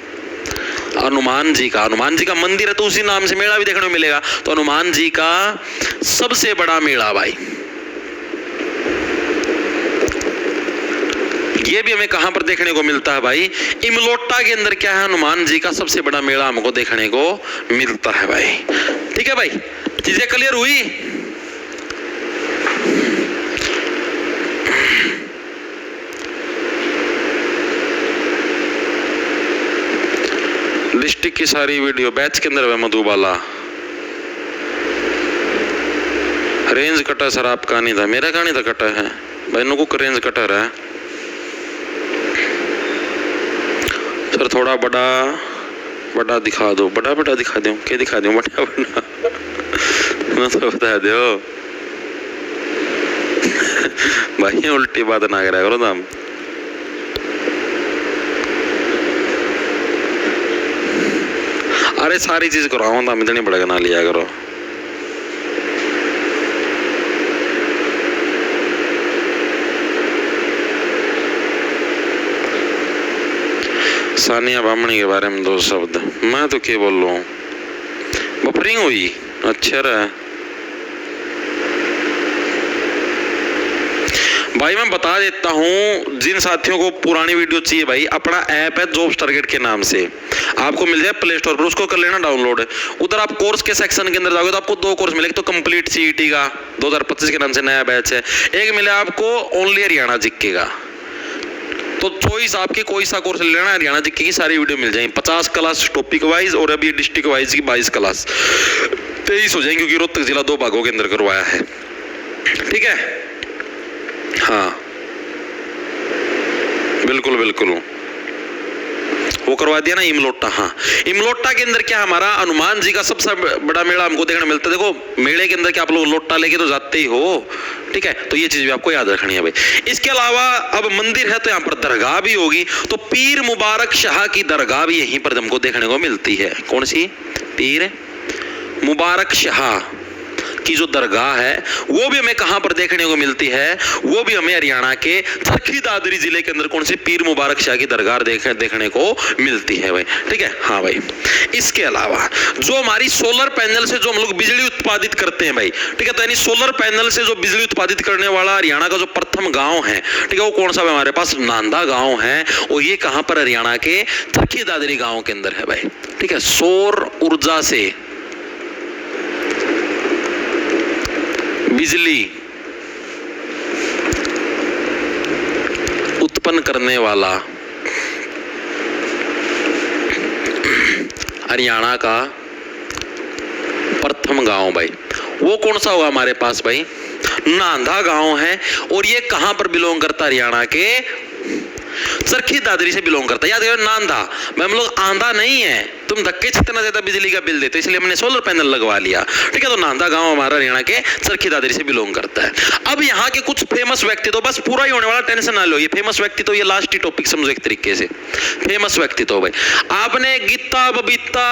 हनुमान जी का मंदिर है तो उसी नाम से मेला भी देखने को मिलेगा। तो हनुमान जी का सबसे बड़ा मेला भाई, ये भी हमें कहां पर देखने को मिलता है भाई, इमलोटा के अंदर क्या है, हनुमान जी का सबसे बड़ा मेला हमको देखने को मिलता है भाई। ठीक है भाई, चीजें क्लियर हुई। डिस्ट्रिक्ट की सारी वीडियो बैच के अंदर है मधुबाला। रेंज कटा सर, आपका नहीं था, मेरा का नहीं था कटा है भाई, नुको का रेंज कटा रहा है सर। थोड़ा बड़ा दिखा दो, बड़ा दिखा दो, क्या दिखा दो, बड़ा तो बता दो भाई, उल्टी बात ना करा करो तुम। अरे सारी चीज कराओ तो इतनी बड़ा ना लिया करो। सानिया बामणी के बारे में 2 शब्द, मैं तो क्या बोल रहा हूँ, बफरिंग हुई। अच्छा रहा भाई, मैं बता देता हूँ जिन साथियों को पुरानी वीडियो चाहिए भाई, अपना ऐप है जॉब्स टारगेट के नाम से, आपको मिल जाए प्ले स्टोर पर, उसको कर लेना डाउनलोड। उधर आप कोर्स के सेक्शन के अंदर जाओगे तो आपको 2 कोर्स मिलेंगे। तो कंप्लीट सीईटी का 2025 के नाम से नया बैच है, एक मिले आपको ओनली हरियाणा जीके का। तो चॉइस आपकी, कोई सा कोर्स ले लेना, हरियाणा जीके की सारी वीडियो मिल जाएंगी। 50 क्लास टॉपिक वाइज और अभी डिस्ट्रिक्ट वाइज की 22 क्लास, 23 हो जाएंगे क्योंकि रोहतक जिला 2 भागों के अंदर करवाया है। ठीक है, हाँ बिल्कुल वो करवा दिया ना इमलोटा। हाँ, इमलोटा के अंदर क्या हमारा हनुमान जी का सबसे बड़ा मेला हमको देखने मिलता है। देखो मेले के अंदर क्या आप लोग लोटा लेके तो जाते ही हो, ठीक है, तो ये चीज भी आपको याद रखनी है भाई। इसके अलावा अब मंदिर है तो यहाँ पर दरगाह भी होगी, तो पीर मुबारक शाह की दरगाह भी यहीं पर हमको देखने को मिलती है। कौन सी, पीर मुबारक शाह की जो दरगाह है वो भी हमें कहां पर देखने को मिलती है, वो भी हमें हरियाणा के चरखी दादरी जिले के अंदर कौन सी, पीर मुबारक शाह की दरगाह देखने को मिलती है भाई। ठीक है, हाँ भाई। इसके अलावा जो हमारी सोलर पैनल से जो हम लोग बिजली उत्पादित करते हैं भाई, ठीक है, तो यानी सोलर पैनल से जो बिजली उत्पादित करने वाला हरियाणा का जो प्रथम गांव है, ठीक है, वो कौन सा है हमारे पास, नांदा गांव है। और ये कहां पर, हरियाणा के चरखी दादरी गांव के अंदर है भाई। ठीक है, सौर ऊर्जा से बिजली उत्पन्न करने वाला हरियाणा का प्रथम गांव भाई, वो कौन सा हुआ हमारे पास भाई, नांदा गांव है। और ये कहां पर बिलोंग करता, हरियाणा के चरखी दादरी से बिलोंग करता है। याद रखो नांदा, हम लोग आंधा नहीं है, तुम धक्के इतना ज्यादा बिजली का बिल देते इसलिए हमने सोलर पैनल लगवा लिया। ठीक है, तो नांदा गांव हमारा हरियाणा के चरखी दादरी से बिलोंग करता है। अब यहाँ के कुछ फेमस व्यक्ति, तो बस पूरा ही होने वाला, टेंशन ना लो। ये फेमस व्यक्ति तो ये लास्ट ही टॉपिक समझो एक तरीके से। फेमस व्यक्ति तो भाई आपने गीता बबीता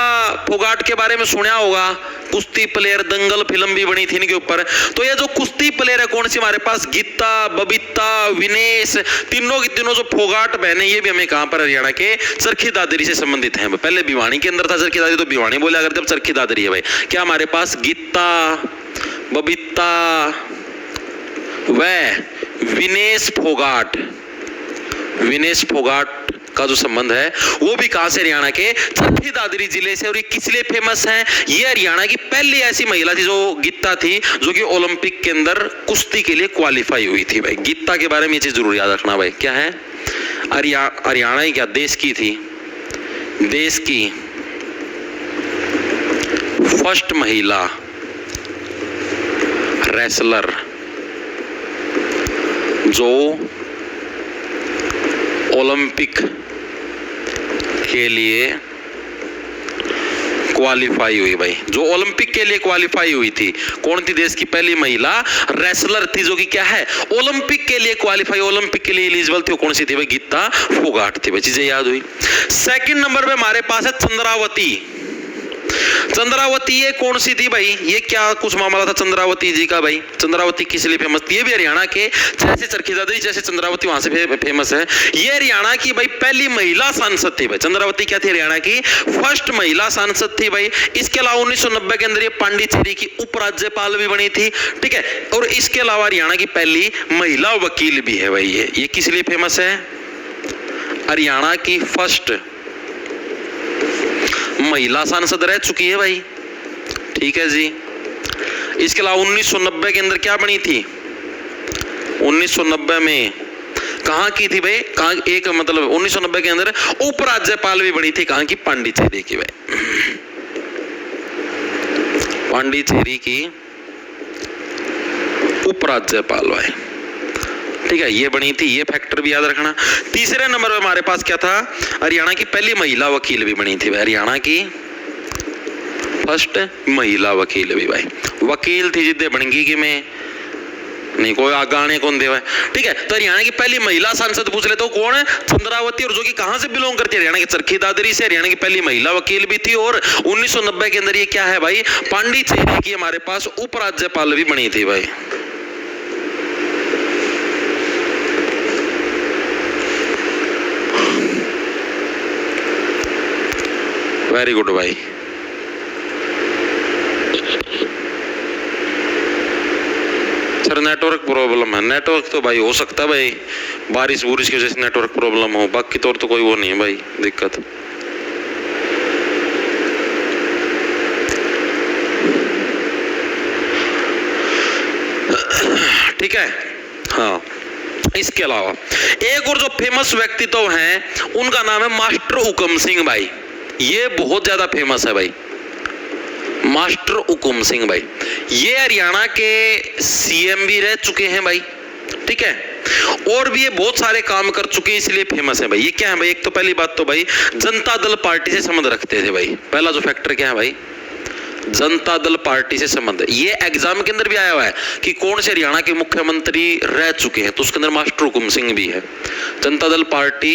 फोगाट के बारे में सुना होगा, कुश्ती प्लेयर, दंगल फिल्म भी बनी थी इनके ऊपर। तो ये जो कुश्ती प्लेयर है कौन सी हमारे पास, गीता बबीता विनेश, तीनों की तीनों जो फोगाट बहने, ये भी हमें कहां पर, हरियाणा के चरखी दादरी से संबंधित हैं। पहले भिवानी के अंदर था चरखी दादरी, तो भिवानी बोला करते, अब चरखी दादरी है भाई। क्या हमारे पास गीता बबीता व विनेश फोगाट का जो संबंध है वो भी कहां से, हरियाणा के चरखी दादरी जिले से। और ये किस लिए फेमस है, ये हरियाणा की पहली ऐसी महिला थी जो गीता थी, जो कि ओलंपिक के अंदर कुश्ती के लिए क्वालिफाई हुई थी भाई। गीता के बारे में ये चीज जरूर याद रखना भाई। क्या है, हरियाणा ही क्या, देश की थी, देश की फर्स्ट महिला रेसलर जो ओलंपिक के लिए क्वालिफाई हुई भाई, जो ओलंपिक के लिए क्वालिफाई हुई थी। कौन थी देश की पहली महिला रेसलर थी जो कि क्या है, ओलंपिक के लिए क्वालिफाई, ओलंपिक के लिए एलिजिबल थी। कौन सी थी भाई, गीता फोगाट थी भाई। चीजें याद हुई। सेकंड नंबर पे हमारे पास है चंद्रावती। चंद्रावती ये कौन सी थी भाई, ये क्या कुछ मामला था चंद्रावती जी का भाई। चंद्रावती किस लिए फेमस थी, ये भी हरियाणा के, जैसे चरखी दादरी जैसे चंद्रावती वहां से फेमस है। ये हरियाणा की भाई पहली महिला सांसद थी भाई। चंद्रावती क्या थी, हरियाणा की फर्स्ट महिला सांसद थी भाई। इसके अलावा 1990 के अंदर ये पांडिचेरी की उपराज्यपाल भी बनी थी, ठीक है। और इसके अलावा हरियाणा की पहली महिला वकील भी है भाई। ये किस लिए फेमस है, हरियाणा की फर्स्ट महिला सांसद रह चुकी है भाई, ठीक है जी। इसके अलावा 1990 के अंदर क्या बनी थी, 1990 में कहां की थी भाई, कहां एक मतलब 1990 के अंदर उपराज्यपाल भी बनी थी, कहां की, पांडिचेरी की भाई, पांडिचेरी की उपराज्यपाल भाई, ठीक है। ये बनी थी, ये फैक्टर भी याद रखना। तीसरे नंबर पे हमारे पास क्या था, हरियाणा की पहली महिला वकील भी बनी थी भाई, हरियाणा की फर्स्ट महिला वकील भी भाई। वकील थी जिद्दे बनगी कि मैं नहीं कोई आगाने कौन देवा, ठीक है। तो हरियाणा की पहली महिला सांसद पूछ ले तो कौन है, चंद्रावती, और जो कि कहां से बिलोंग करती है, हरियाणा की चरखी दादरी से। हरियाणा की पहली महिला वकील भी थी और 1990 के अंदर ये क्या है भाई, पांडिचेरी की हमारे पास उपराज्यपाल भी बनी थी भाई। वेरी गुड भाई। सर नेटवर्क प्रॉब्लम है, नेटवर्क तो भाई हो सकता है भाई, बारिश बुरिश की वजह से नेटवर्क प्रॉब्लम हो, बाकी तो और तो कोई वो नहीं है भाई दिक्कत। ठीक है, हाँ। इसके अलावा एक और जो फेमस व्यक्तित्व हैं उनका नाम है मास्टर हुकुम सिंह भाई। ये बहुत ज्यादा फेमस है भाई, मास्टर हुकुम सिंह भाई। ये हरियाणा के सीएम भी रह चुके हैं भाई, ठीक है। और भी ये बहुत सारे काम कर चुके हैं, इसलिए फेमस है भाई। ये क्या है भाई, एक तो पहली बात तो भाई जनता दल पार्टी से संबंध रखते थे भाई। पहला जो फैक्टर क्या है भाई, जनता दल पार्टी से संबंध। ये एग्जाम के अंदर भी आया हुआ है कि कौन से हरियाणा के मुख्यमंत्री रह चुके हैं, तो उसके अंदर मास्टर हुकुम सिंह भी है। जनता दल पार्टी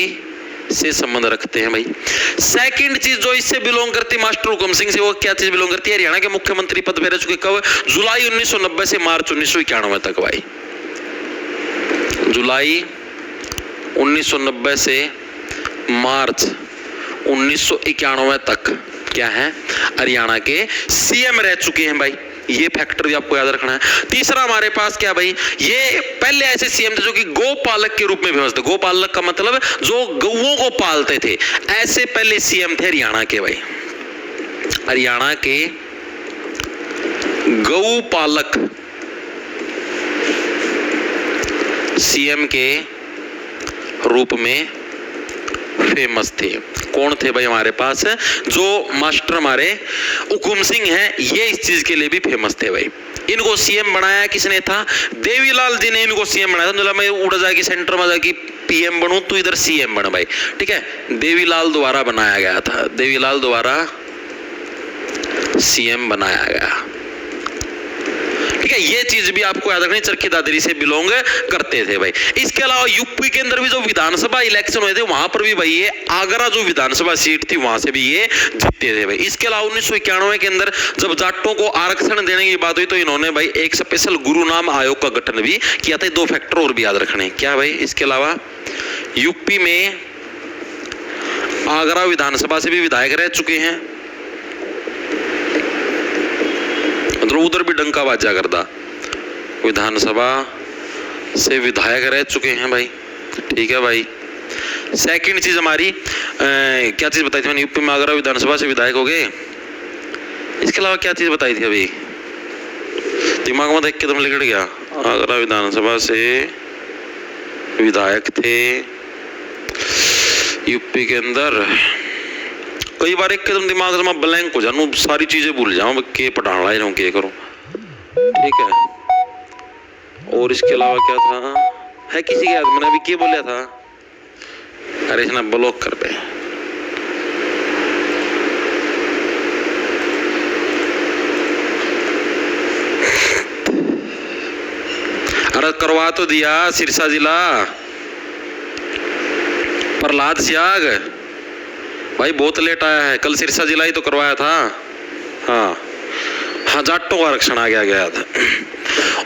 से संबंध रखते हैं भाई। सेकंड चीज जो इससे बिलोंग करती है मास्टर हुकुम सिंह से, वो क्या चीज बिलोंग करती है, हरियाणा के मुख्यमंत्री पद पे रह चुके कब, जुलाई 1990 से मार्च 1991 तक भाई। जुलाई 1990 से मार्च 1991 तक क्या है, हरियाणा के सीएम रह चुके हैं भाई। ये फैक्टर भी आपको याद रखना है। तीसरा हमारे पास क्या भाई, ये पहले ऐसे सीएम थे जो कि गोपालक के रूप में फेमस थे। गोपालक का मतलब जो गौओं को पालते थे, ऐसे पहले सीएम थे हरियाणा के भाई। हरियाणा के गौपालक सीएम के रूप में फेमस थे। कौन थे भाई हमारे पास, जो मास्टर हमारे हुकुम सिंह हैं, ये इस चीज के लिए भी फेमस थे भाई। इनको सीएम बनाया किसने था, देवीलाल जी ने इनको सीएम बनाया था। मैं उड़ जाएगी सेंटर में जाके पीएम बनूं, तू इधर सीएम बन भाई, ठीक है। देवीलाल द्वारा बनाया गया था, देवीलाल द्वारा सीएम बनाया गया, ठीक है। ये चीज भी आपको याद रखनी, चरखी दादरी से बिलोंग करते थे भाई। इसके अलावा यूपी के अंदर भी जो विधानसभा इलेक्शन हुए थे वहां पर भी भाई ये आगरा जो विधानसभा सीट थी वहां से भी ये जीते थे भाई। इसके अलावा 1991 के अंदर जब जाटों को आरक्षण देने की बात हुई तो इन्होंने भाई एक स्पेशल गुरु नाम आयोग का गठन भी किया था। दो फैक्टर और भी याद रखने, क्या भाई, इसके अलावा यूपी में आगरा विधानसभा से भी विधायक रह चुके हैं, उधर भी डंका बाजा करता, विधानसभा से विधायक रह चुके हैं भाई, ठीक है भाई। सेकंड चीज हमारी क्या चीज बताई थी मैंने, यूपी में आगरा विधानसभा से विधायक हो गए। इसके अलावा क्या चीज बताई थी अभी, दिमाग में देख के तुम लिखट गया। आगरा विधानसभा से विधायक थे यूपी के अंदर। कई बार एक कदम दिमाग से मैं ब्लैंक हो जाऊं, सारी चीजें भूल जाऊं, के पढ़ाना ही रहूं, के करूं, ठीक है। और इसके अलावा क्या था, है किसी के याद, मैंने अभी क्या बोला था, अरे इसने ब्लॉक कर बे। अरे करवा तो दिया सिरसा जिला, प्रहलाद सियाग भाई बहुत लेट आया है, कल सिरसा जिला ही तो करवाया था। हाँ हाँ, जाटों का आरक्षण आ गया था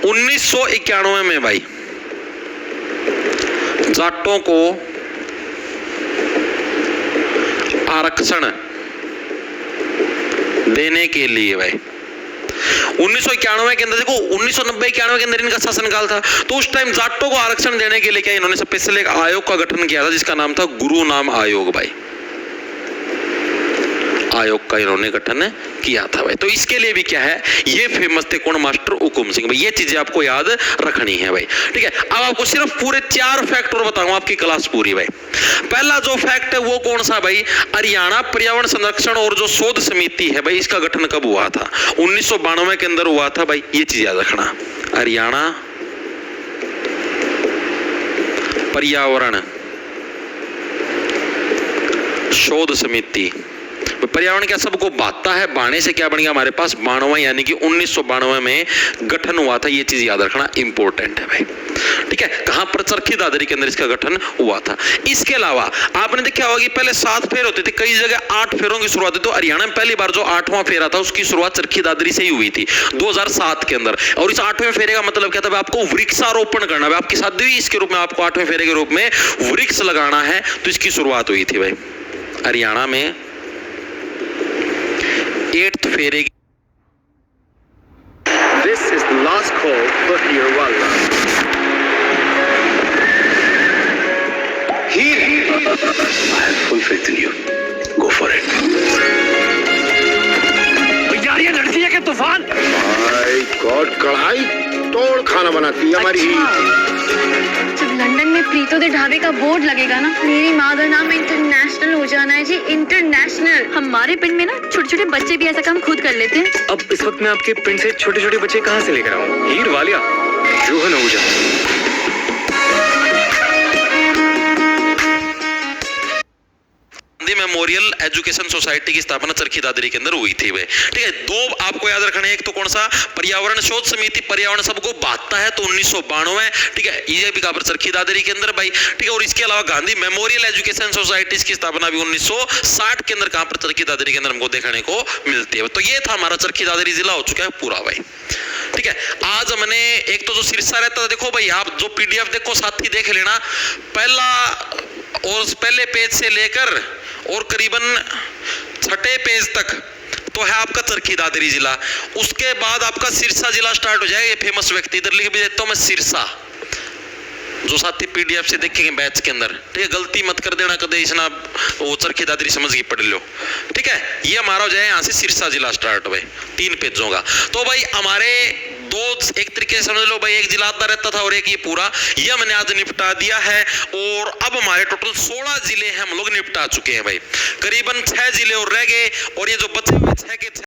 1991 में भाई, जाटों को आरक्षण देने के लिए भाई 1991 के अंदर, देखो 1990-91 के अंदर इनका शासनकाल था, तो उस टाइम जाटों को आरक्षण देने के लिए क्या इन्होंने स्पेशल एक आयोग का गठन किया था जिसका नाम था गुरु नाम आयोग भाई, आयोग का इन्होंने गठन किया था भाई। तो इसके लिए भी क्या है, ये फेमस थे कौन, मास्टर हुकुम सिंह भाई। ये चीजें आपको याद रखनी है भाई, ठीक है। अब आपको सिर्फ पूरे 4 फैक्ट और बताऊंगा, आपकी क्लास पूरी भाई। पहला जो फैक्ट है वो कौन सा भाई, हरियाणा पर्यावरण संरक्षण और जो शोध समिति है भाई, इसका गठन कब हुआ था, 1992 के अंदर हुआ था भाई, ये चीज याद रखना। हरियाणा पर्यावरण शोध समिति, पर्यावरण क्या सबको बांटता है, बाणे से क्या बन गया हमारे पास 92, यानी कि 1992 में गठन हुआ था, ये चीज याद रखना इंपॉर्टेंट है भाई, ठीक है। कहां पर, चरखी दादरी के अंदर इसका गठन हुआ था। इसके अलावा आपने देखा होगा कि पहले 7 फेर होते थे, कई जगह 8 फेरों की शुरुआत हुई, तो हरियाणा में पहली बार जो 8वां फेरा था उसकी शुरुआत चरखी दादरी से ही हुई थी 2007 के अंदर। और इस 8वें फेरे का मतलब क्या था, आपको वृक्षारोपण करना है, आपकी शादी इसके रूप में, आपको 8वें फेरे के रूप में वृक्ष लगाना है, तो इसकी शुरुआत हुई थी भाई हरियाणा में 8th फेरे। This is the last call for Hirwalla. Here, I have full faith in you. Go for it. यार ये लड़की है क्या तूफान? My God, कढ़ाई तोड़ खाना बनाती है हमारी। जब लंदन में प्रीतो दे ढाबे का बोर्ड लगेगा ना, मेरी माँ का नाम इंटरनेशनल हो जाना है जी, इंटरनेशनल। हमारे पिंड में ना छोटे छोटे बच्चे भी ऐसा काम खुद कर लेते हैं। अब इस वक्त मैं आपके पिंड से छोटे छोटे बच्चे कहाँ से लेकर आऊँ? Heer Walia, Rohan Ahuja. Memorial education society की स्थापना चरखी दादरी के अंदर हुई थी भाई, ठीक है। 2 आपको याद रखने, एक तो कौन सा, पर्यावरण शोध समिति, पर्यावरण सबको बांटता है, तो 1992, ठीक है, ये भी कहां पर, चरखी दादरी के अंदर भाई, ठीक है। और इसके अलावा गांधी मेमोरियल एजुकेशन सोसाइटी की स्थापना भी 1960 के अंदर कहां पर, चरखी दादरी के अंदर हमको देखने को मिलती है। तो ये था हमारा चरखी दादरी जिला हो चुका है पूरा भाई, ठीक है। आज हमने एक तो जो सिरसा रहता था, देखो भाई आप जो पीडीएफ देखो साथी देख लेना, पहला और पहले पेज से लेकर और करीबन 6ठे पेज तक तो है आपका चरखी दादरी जिला। उसके बाद आपका सिरसा जिला स्टार्ट हो जाएगा। ये फेमस व्यक्ति इधर लिख भी देता हूं मैं, सिरसा, जो साथी पीडीएफ से देखेंगे बैच के अंदर, ठीक है। गलती मत कर देना कदे इसना, वो चरखी दादरी समझ के पढ़ लो, ठीक है। ये हमारा हो जाए यहाँ से सिरसा जिला स्टार्ट भाई 3 पेजों का। तो भाई हमारे 2 एक तरीके से समझ लो भाई, एक जिला आता रहता था और एक ये पूरा, ये हमने आज निपटा दिया है। और अब हमारे टोटल 16 जिले हैं हम लोग निपटा चुके हैं भाई, करीबन 6 जिले और रह गए, और ये जो बचे हुए 6 के 6